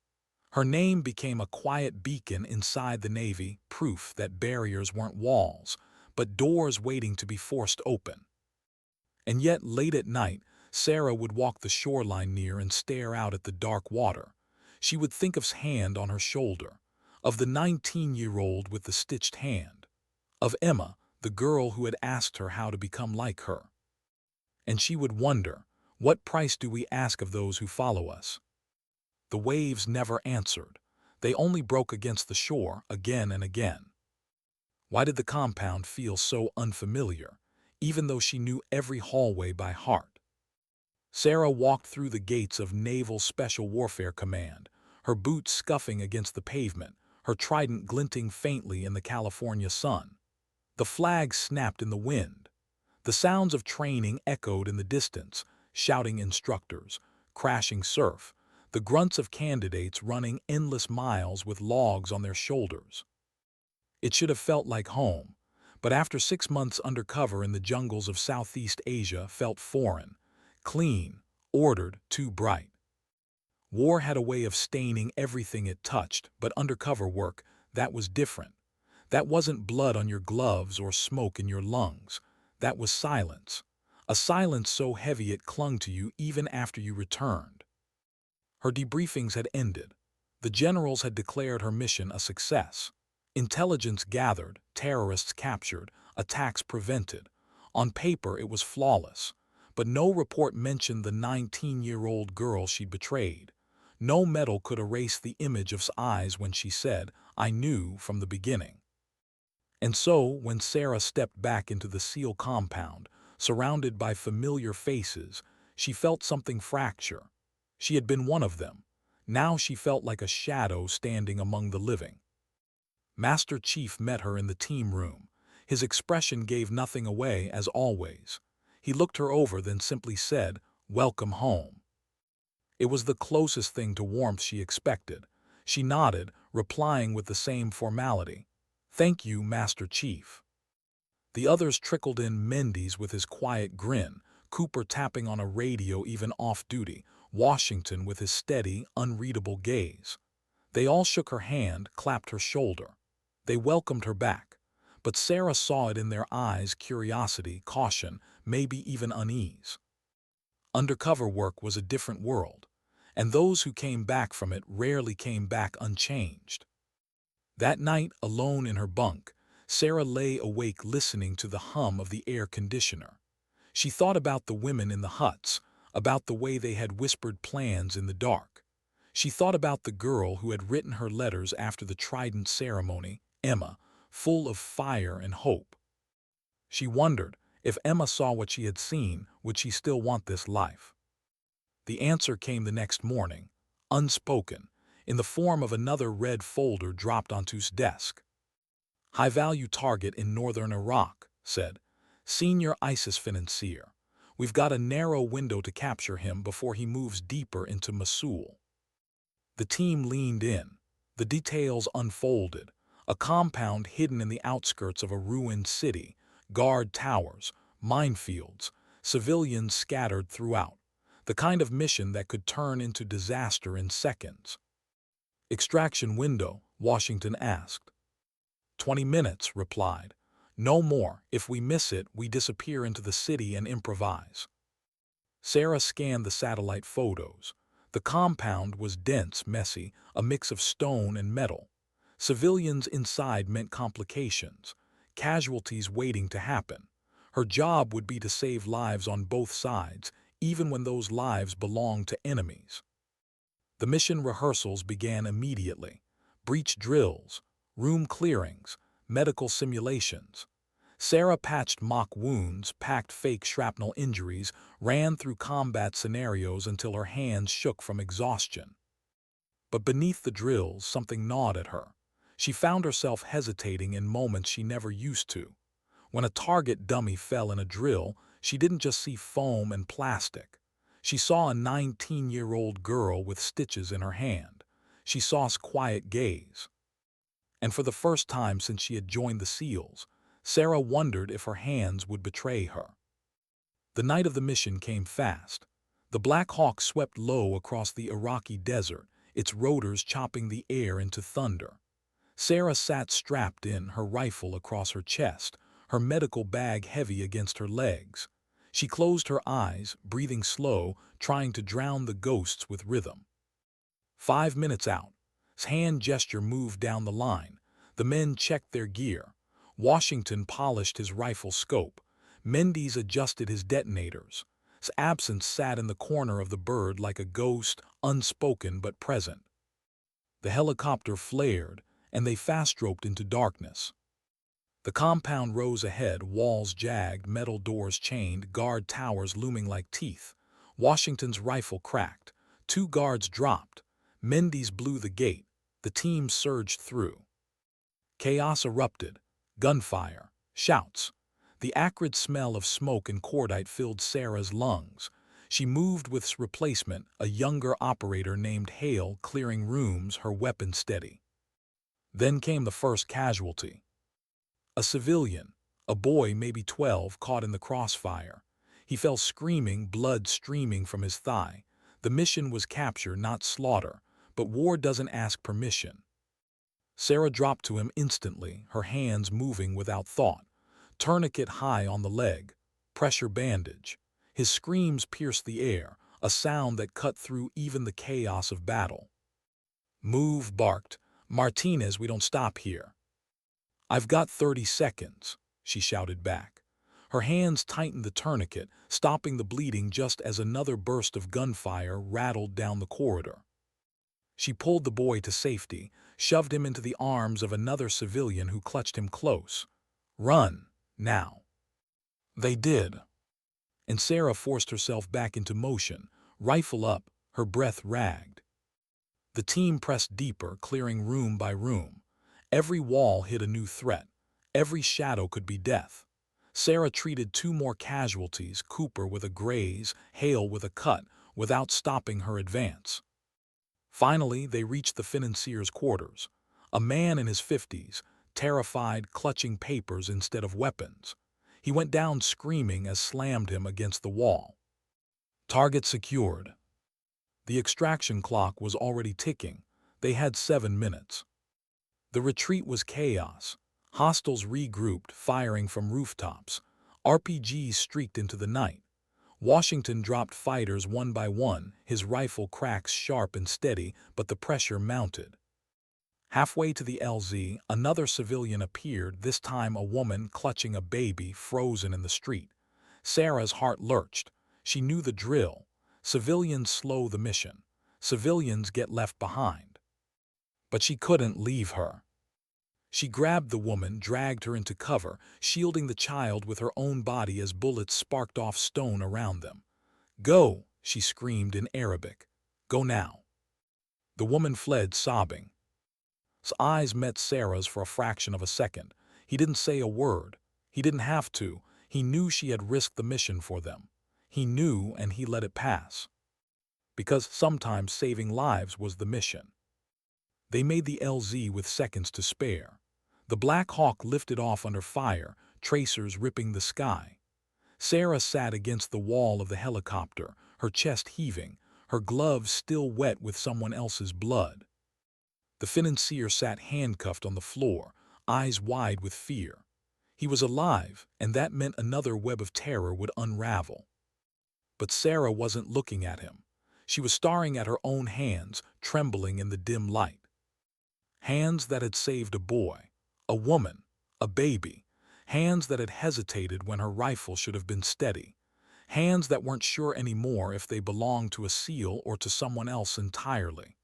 Her name became a quiet beacon inside the Navy, proof that barriers weren't walls, but doors waiting to be forced open. And yet, late at night, Sarah would walk the shoreline near and stare out at the dark water. She would think of hand on her shoulder, of the 19-year-old with the stitched hand, of Emma, the girl who had asked her how to become like her. And she would wonder, what price do we ask of those who follow us? The waves never answered. They only broke against the shore again and again. Why did the compound feel so unfamiliar, even though she knew every hallway by heart? Sarah walked through the gates of Naval Special Warfare Command, her boots scuffing against the pavement, her trident glinting faintly in the California sun. The flag snapped in the wind. The sounds of training echoed in the distance, shouting instructors, crashing surf, the grunts of candidates running endless miles with logs on their shoulders. It should have felt like home, but after 6 months undercover in the jungles of Southeast Asia felt foreign, clean, ordered, too bright. War had a way of staining everything it touched, but undercover work, that was different. That wasn't blood on your gloves or smoke in your lungs. That was silence. A silence so heavy it clung to you even after you returned. Her debriefings had ended. The generals had declared her mission a success. Intelligence gathered, terrorists captured, attacks prevented. On paper it was flawless, but no report mentioned the 19-year-old girl she'd betrayed. No medal could erase the image of eyes when she said, "I knew from the beginning." And so, when Sarah stepped back into the SEAL compound, surrounded by familiar faces, she felt something fracture. She had been one of them. Now she felt like a shadow standing among the living. Master Chief met her in the team room. His expression gave nothing away, as always. He looked her over, then simply said, "Welcome home." It was the closest thing to warmth she expected. She nodded, replying with the same formality. "Thank you, Master Chief." The others trickled in, Mendes with his quiet grin, Cooper tapping on a radio even off-duty, Washington with his steady, unreadable gaze. They all shook her hand, clapped her shoulder. They welcomed her back. But Sarah saw it in their eyes, curiosity, caution, maybe even unease. Undercover work was a different world, and those who came back from it rarely came back unchanged. That night, alone in her bunk, Sarah lay awake listening to the hum of the air conditioner. She thought about the women in the huts, about the way they had whispered plans in the dark. She thought about the girl who had written her letters after the Trident ceremony, Emma, full of fire and hope. She wondered, if Emma saw what she had seen, would she still want this life? The answer came the next morning, unspoken, in the form of another red folder dropped onto his desk. "High-value target in northern Iraq," said. "Senior ISIS financier. We've got a narrow window to capture him before he moves deeper into Mosul." The team leaned in. The details unfolded. A compound hidden in the outskirts of a ruined city, guard towers, minefields, civilians scattered throughout. The kind of mission that could turn into disaster in seconds. "Extraction window?" Washington asked. 20 minutes, replied. "No more. If we miss it, we disappear into the city and improvise." Sarah scanned the satellite photos. The compound was dense, messy, a mix of stone and metal. Civilians inside meant complications, casualties waiting to happen. Her job would be to save lives on both sides, even when those lives belonged to enemies. The mission rehearsals began immediately. Breach drills, room clearings, medical simulations. Sarah patched mock wounds, packed fake shrapnel injuries, ran through combat scenarios until her hands shook from exhaustion. But beneath the drills, something gnawed at her. She found herself hesitating in moments she never used to. When a target dummy fell in a drill, she didn't just see foam and plastic. She saw a 19-year-old girl with stitches in her hand. She saw his quiet gaze. And for the first time since she had joined the SEALs, Sarah wondered if her hands would betray her. The night of the mission came fast. The Black Hawk swept low across the Iraqi desert, its rotors chopping the air into thunder. Sarah sat strapped in, her rifle across her chest, her medical bag heavy against her legs. She closed her eyes, breathing slow, trying to drown the ghosts with rhythm. 5 minutes out. His hand gesture moved down the line. The men checked their gear. Washington polished his rifle scope. Mendes adjusted his detonators. His absence sat in the corner of the bird like a ghost, unspoken but present. The helicopter flared, and they fast-roped into darkness. The compound rose ahead, walls jagged, metal doors chained, guard towers looming like teeth. Washington's rifle cracked. 2 guards dropped. Mendes blew the gate. The team surged through. Chaos erupted. Gunfire. Shouts. The acrid smell of smoke and cordite filled Sarah's lungs. She moved with his replacement, a younger operator named Hale, clearing rooms, her weapon steady. Then came the first casualty. A civilian, a boy maybe 12, caught in the crossfire. He fell screaming, blood streaming from his thigh. The mission was capture, not slaughter, but war doesn't ask permission. Sarah dropped to him instantly, her hands moving without thought. Tourniquet high on the leg, pressure bandage. His screams pierced the air, a sound that cut through even the chaos of battle. "Move," barked. "Martinez, we don't stop here." "I've got 30 seconds," she shouted back. Her hands tightened the tourniquet, stopping the bleeding just as another burst of gunfire rattled down the corridor. She pulled the boy to safety, shoved him into the arms of another civilian who clutched him close. "Run, now." They did. And Sarah forced herself back into motion, rifle up, her breath ragged. The team pressed deeper, clearing room by room. Every wall hid a new threat. Every shadow could be death. Sarah treated 2 more casualties, Cooper with a graze, Hale with a cut, without stopping her advance. Finally, they reached the financier's quarters. A man in his 50s, terrified, clutching papers instead of weapons. He went down screaming as slammed him against the wall. Target secured. The extraction clock was already ticking. They had 7 minutes. The retreat was chaos. Hostiles regrouped, firing from rooftops. RPGs streaked into the night. Washington dropped fighters one by one, his rifle cracks sharp and steady, but the pressure mounted. Halfway to the LZ, another civilian appeared, this time a woman clutching a baby frozen in the street. Sarah's heart lurched. She knew the drill. Civilians slow the mission. Civilians get left behind. But she couldn't leave her. She grabbed the woman, dragged her into cover, shielding the child with her own body as bullets sparked off stone around them. "Go," she screamed in Arabic. "Go now." The woman fled, sobbing. His eyes met Sarah's for a fraction of a second. He didn't say a word. He didn't have to. He knew she had risked the mission for them. He knew, and he let it pass. Because sometimes saving lives was the mission. They made the LZ with seconds to spare. The Black Hawk lifted off under fire, tracers ripping the sky. Sarah sat against the wall of the helicopter, her chest heaving, her gloves still wet with someone else's blood. The financier sat handcuffed on the floor, eyes wide with fear. He was alive, and that meant another web of terror would unravel. But Sarah wasn't looking at him. She was staring at her own hands, trembling in the dim light. Hands that had saved a boy, a woman, a baby. Hands that had hesitated when her rifle should have been steady. Hands that weren't sure anymore if they belonged to a SEAL or to someone else entirely.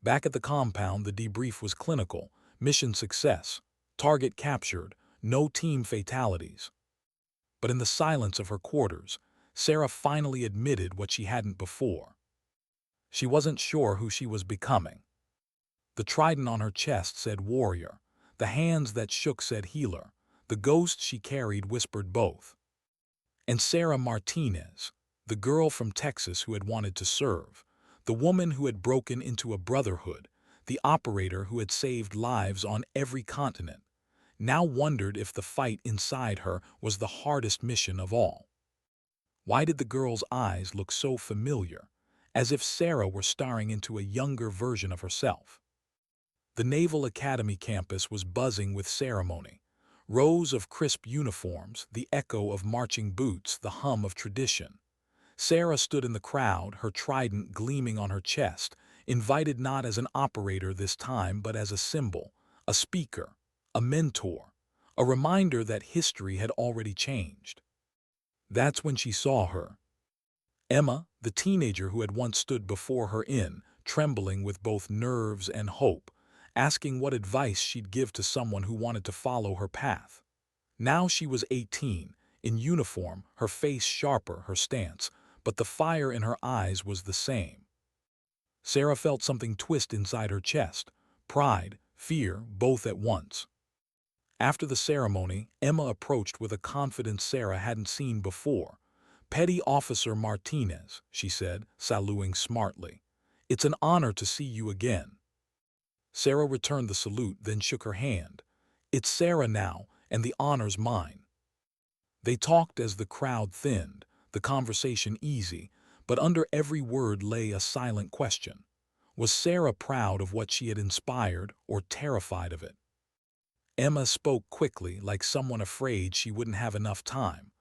Back at the compound, the debrief was clinical. Mission success. Target captured. No team fatalities. But in the silence of her quarters, Sarah finally admitted what she hadn't before. She wasn't sure who she was becoming. The trident on her chest said warrior. The hands that shook said healer. The ghost she carried whispered both. And Sarah Martinez, the girl from Texas who had wanted to serve, the woman who had broken into a brotherhood, the operator who had saved lives on every continent, now wondered if the fight inside her was the hardest mission of all. Why did the girl's eyes look so familiar, as if Sarah were staring into a younger version of herself? The Naval Academy campus was buzzing with ceremony. Rows of crisp uniforms, the echo of marching boots, the hum of tradition. Sarah stood in the crowd, her trident gleaming on her chest, invited not as an operator this time but as a symbol, a speaker, a mentor, a reminder that history had already changed. That's when she saw her. Emma, the teenager who had once stood before her trembling with both nerves and hope, asking what advice she'd give to someone who wanted to follow her path. Now she was 18, in uniform, her face sharper, her stance, but the fire in her eyes was the same. Sarah felt something twist inside her chest, pride, fear, both at once. After the ceremony, Emma approached with a confidence Sarah hadn't seen before. "Petty Officer Martinez," she said, saluting smartly. "It's an honor to see you again." Sarah returned the salute, then shook her hand. "It's Sarah now, and the honor's mine." They talked as the crowd thinned, the conversation easy, but under every word lay a silent question. Was Sarah proud of what she had inspired or terrified of it? Emma spoke quickly, like someone afraid she wouldn't have enough time.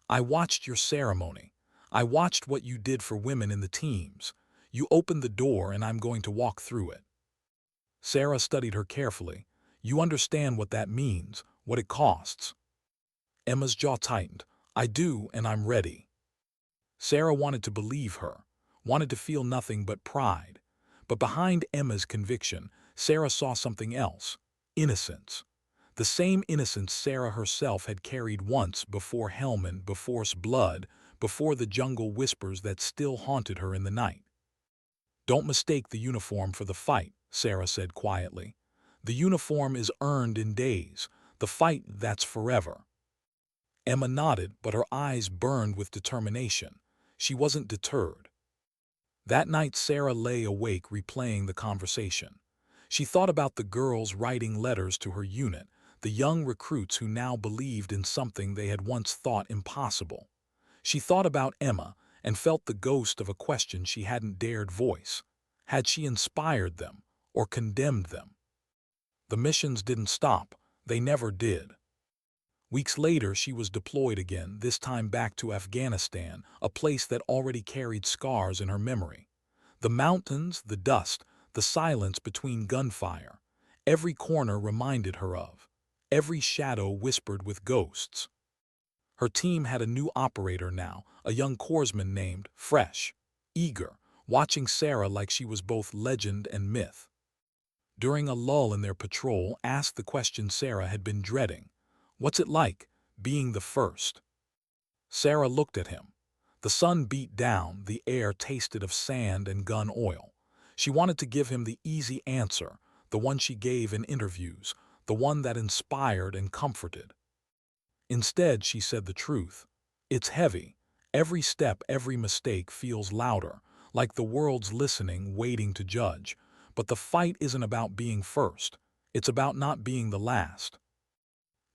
"I watched your ceremony. I watched what you did for women in the teams. You opened the door and I'm going to walk through it." Sarah studied her carefully. "You understand what that means, what it costs." Emma's jaw tightened. "I do, and I'm ready." Sarah wanted to believe her, wanted to feel nothing but pride. But behind Emma's conviction, Sarah saw something else: innocence. The same innocence Sarah herself had carried once, before Helmand, before blood, before the jungle whispers that still haunted her in the night. "Don't mistake the uniform for the fight," Sarah said quietly. "The uniform is earned in days. The fight, that's forever." Emma nodded, but her eyes burned with determination. She wasn't deterred. That night Sarah lay awake replaying the conversation. She thought about the girls writing letters to her unit, the young recruits who now believed in something they had once thought impossible. She thought about Emma and felt the ghost of a question she hadn't dared voice. Had she inspired them or condemned them? The missions didn't stop. They never did. Weeks later, she was deployed again, this time back to Afghanistan, a place that already carried scars in her memory. The mountains, the dust, the silence between gunfire. Every corner reminded her of. Every shadow whispered with ghosts. Her team had a new operator now, a young corpsman named Fresh, eager, watching Sarah like she was both legend and myth. During a lull in their patrol, asked the question Sarah had been dreading. "What's it like, being the first?" Sarah looked at him. The sun beat down, the air tasted of sand and gun oil. She wanted to give him the easy answer, the one she gave in interviews, the one that inspired and comforted. Instead, she said the truth. "It's heavy. Every step, every mistake feels louder, like the world's listening, waiting to judge. But the fight isn't about being first. It's about not being the last."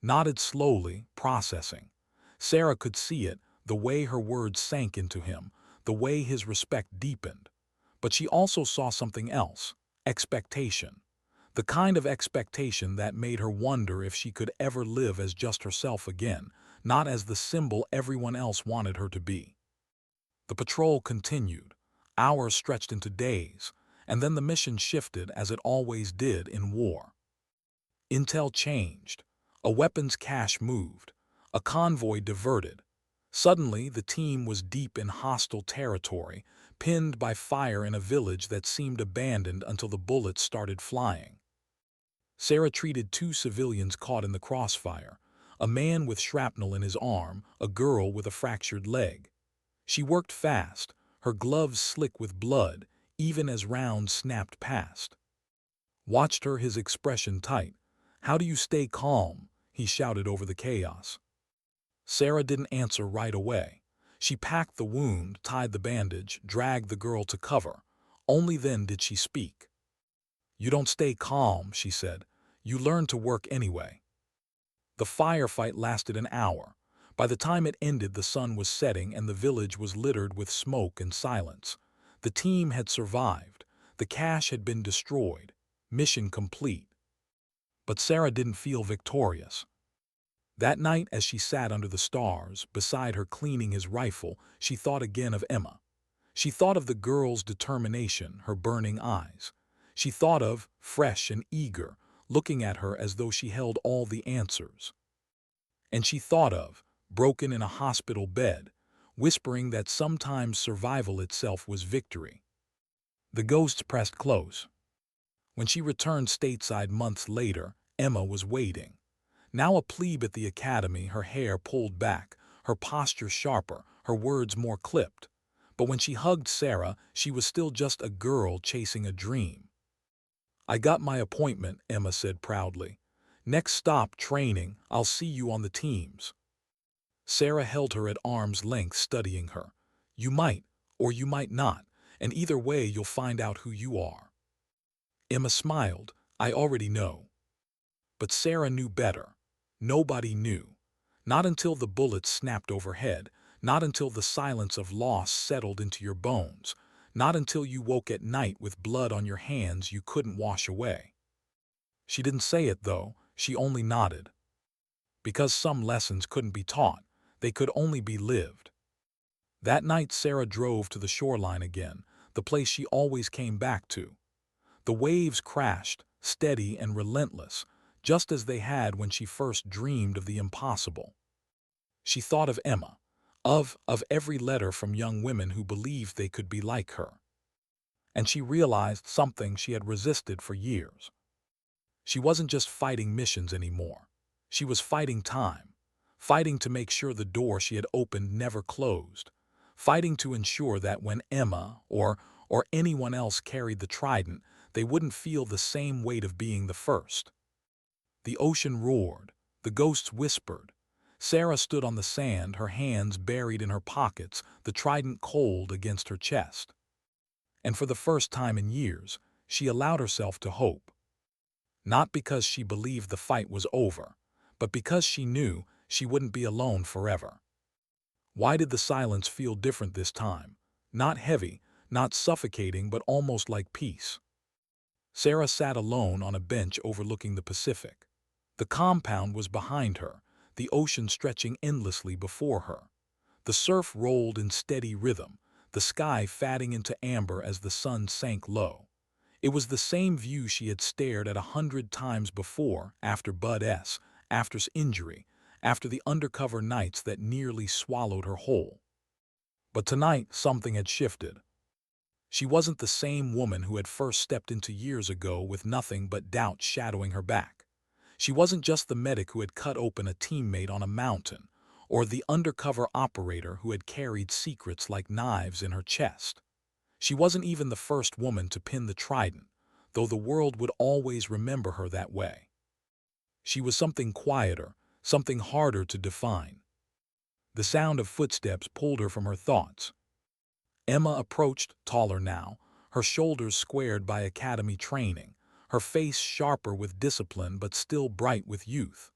Nodded slowly, processing. Sarah could see it, the way her words sank into him, the way his respect deepened. But she also saw something else: expectation. The kind of expectation that made her wonder if she could ever live as just herself again, not as the symbol everyone else wanted her to be. The patrol continued. Hours stretched into days, and then the mission shifted, as it always did in war. Intel changed. A weapons cache moved. A convoy diverted. Suddenly, the team was deep in hostile territory, pinned by fire in a village that seemed abandoned until the bullets started flying. Sarah treated 2 civilians caught in the crossfire, a man with shrapnel in his arm, a girl with a fractured leg. She worked fast, her gloves slick with blood, even as rounds snapped past. Watched her, his expression tight. "How do you stay calm?" he shouted over the chaos. Sarah didn't answer right away. She packed the wound, tied the bandage, dragged the girl to cover. Only then did she speak. "You don't stay calm," she said. "You learn to work anyway." The firefight lasted an hour. By the time it ended, the sun was setting and the village was littered with smoke and silence. The team had survived. The cache had been destroyed. Mission complete. But Sarah didn't feel victorious. That night, as she sat under the stars, beside her cleaning his rifle, she thought again of Emma. She thought of the girl's determination, her burning eyes. She thought of, fresh and eager, looking at her as though she held all the answers. And she thought of, broken in a hospital bed, whispering that sometimes survival itself was victory. The ghosts pressed close. When she returned stateside months later, Emma was waiting. Now a plebe at the academy, her hair pulled back, her posture sharper, her words more clipped. But when she hugged Sarah, she was still just a girl chasing a dream. "I got my appointment," Emma said proudly. "Next stop, training. I'll see you on the teams." Sarah held her at arm's length, studying her. "You might, or you might not, and either way you'll find out who you are." Emma smiled. "I already know." But Sarah knew better. Nobody knew. Not until the bullets snapped overhead, not until the silence of loss settled into your bones, not until you woke at night with blood on your hands you couldn't wash away. She didn't say it, though, she only nodded. Because some lessons couldn't be taught, they could only be lived. That night Sarah drove to the shoreline again, the place she always came back to. The waves crashed, steady and relentless, just as they had when she first dreamed of the impossible. She thought of Emma, of every letter from young women who believed they could be like her. And she realized something she had resisted for years. She wasn't just fighting missions anymore. She was fighting time, fighting to make sure the door she had opened never closed, fighting to ensure that when Emma or anyone else carried the trident, they wouldn't feel the same weight of being the first. The ocean roared. The ghosts whispered. Sarah stood on the sand, her hands buried in her pockets, the trident cold against her chest. And for the first time in years, she allowed herself to hope. Not because she believed the fight was over, but because she knew she wouldn't be alone forever. Why did the silence feel different this time? Not heavy, not suffocating, but almost like peace. Sarah sat alone on a bench overlooking the Pacific. The compound was behind her, the ocean stretching endlessly before her. The surf rolled in steady rhythm, the sky fading into amber as the sun sank low. It was the same view she had stared at 100 times before, after after his injury, after the undercover nights that nearly swallowed her whole. But tonight something had shifted. She wasn't the same woman who had first stepped into years ago with nothing but doubt shadowing her back. She wasn't just the medic who had cut open a teammate on a mountain, or the undercover operator who had carried secrets like knives in her chest. She wasn't even the first woman to pin the trident, though the world would always remember her that way. She was something quieter, something harder to define. The sound of footsteps pulled her from her thoughts. Emma approached, taller now, her shoulders squared by academy training, her face sharper with discipline but still bright with youth.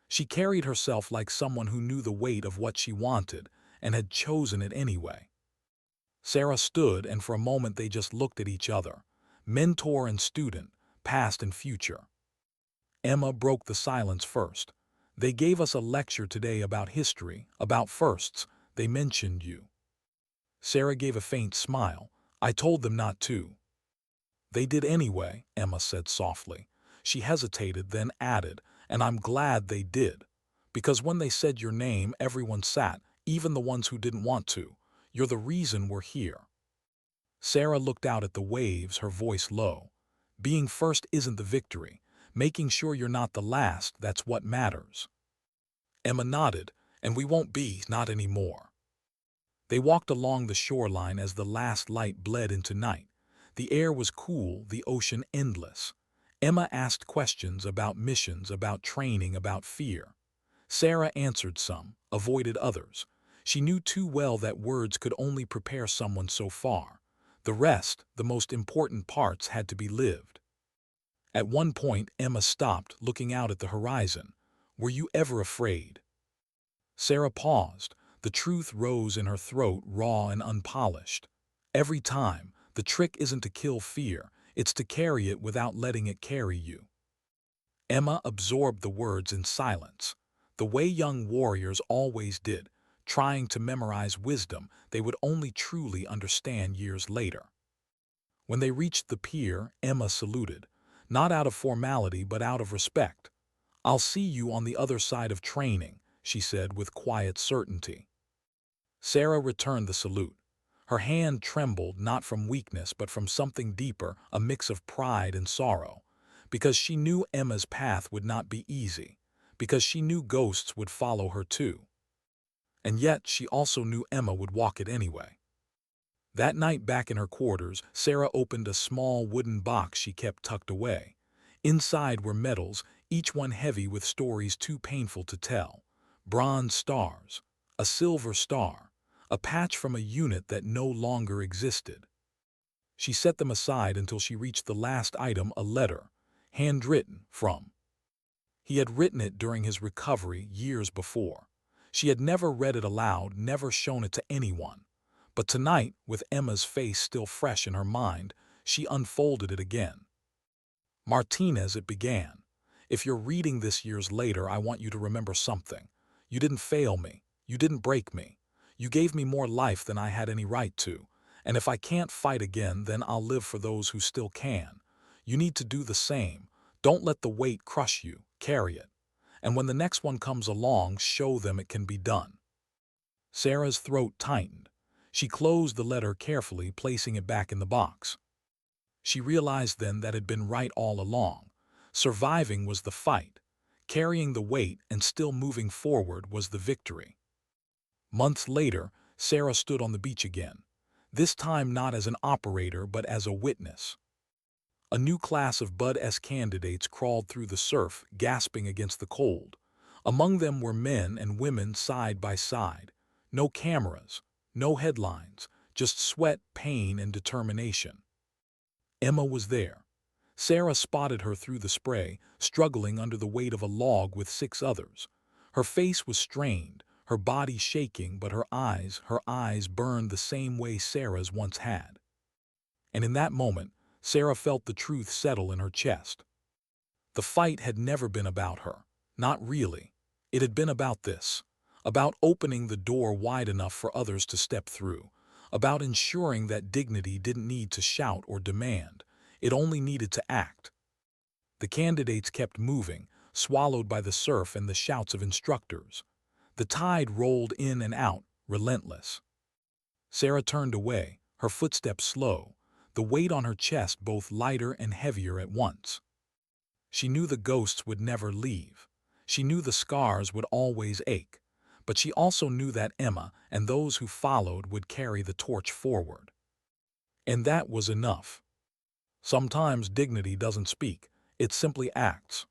She carried herself like someone who knew the weight of what she wanted and had chosen it anyway. Sarah stood, and for a moment they just looked at each other, mentor and student, past and future. Emma broke the silence first. "They gave us a lecture today about history, about firsts. They mentioned you." Sarah gave a faint smile. "I told them not to." "They did anyway," Emma said softly. She hesitated, then added, "And I'm glad they did. Because when they said your name, everyone sat, even the ones who didn't want to. You're the reason we're here." Sarah looked out at the waves, her voice low. "Being first isn't the victory. Making sure you're not the last, that's what matters." Emma nodded. "And we won't be, not anymore." They walked along the shoreline as the last light bled into night. The air was cool, the ocean endless. Emma asked questions about missions, about training, about fear. Sarah answered some, avoided others. She knew too well that words could only prepare someone so far. The rest, the most important parts, had to be lived. At one point, Emma stopped, looking out at the horizon. "Were you ever afraid?" Sarah paused. The truth rose in her throat, raw and unpolished. Every time, the trick isn't to kill fear, it's to carry it without letting it carry you. Emma absorbed the words in silence, the way young warriors always did, trying to memorize wisdom they would only truly understand years later. When they reached the pier, Emma saluted, not out of formality but out of respect. "I'll see you on the other side of training," she said with quiet certainty. Sarah returned the salute. Her hand trembled not from weakness but from something deeper, a mix of pride and sorrow, because she knew Emma's path would not be easy, because she knew ghosts would follow her too. And yet she also knew Emma would walk it anyway. That night back in her quarters, Sarah opened a small wooden box she kept tucked away. Inside were medals, each one heavy with stories too painful to tell. Bronze stars, a silver star, a patch from a unit that no longer existed. She set them aside until she reached the last item, a letter, handwritten, from. He had written it during his recovery years before. She had never read it aloud, never shown it to anyone. But tonight, with Emma's face still fresh in her mind, she unfolded it again. "Martinez," it began. "If you're reading this years later, I want you to remember something. You didn't fail me. You didn't break me. You gave me more life than I had any right to. And if I can't fight again, then I'll live for those who still can. You need to do the same. Don't let the weight crush you. Carry it. And when the next one comes along, show them it can be done." Sarah's throat tightened. She closed the letter carefully, placing it back in the box. She realized then that it had been right all along. Surviving was the fight. Carrying the weight and still moving forward was the victory. Months later, Sarah stood on the beach again, this time not as an operator but as a witness. A new class of Bud S candidates crawled through the surf, gasping against the cold. Among them were men and women side by side. No cameras, no headlines, just sweat, pain, and determination. Emma was there. Sarah spotted her through the spray, struggling under the weight of a log with 6 others. Her face was strained, her body shaking, but her eyes burned the same way Sarah's once had. And in that moment, Sarah felt the truth settle in her chest. The fight had never been about her. Not really. It had been about this. About opening the door wide enough for others to step through. About ensuring that dignity didn't need to shout or demand. It only needed to act. The candidates kept moving, swallowed by the surf and the shouts of instructors. The tide rolled in and out, relentless. Sarah turned away, her footsteps slow, the weight on her chest both lighter and heavier at once. She knew the ghosts would never leave. She knew the scars would always ache. But she also knew that Emma and those who followed would carry the torch forward. And that was enough. Sometimes dignity doesn't speak, it simply acts.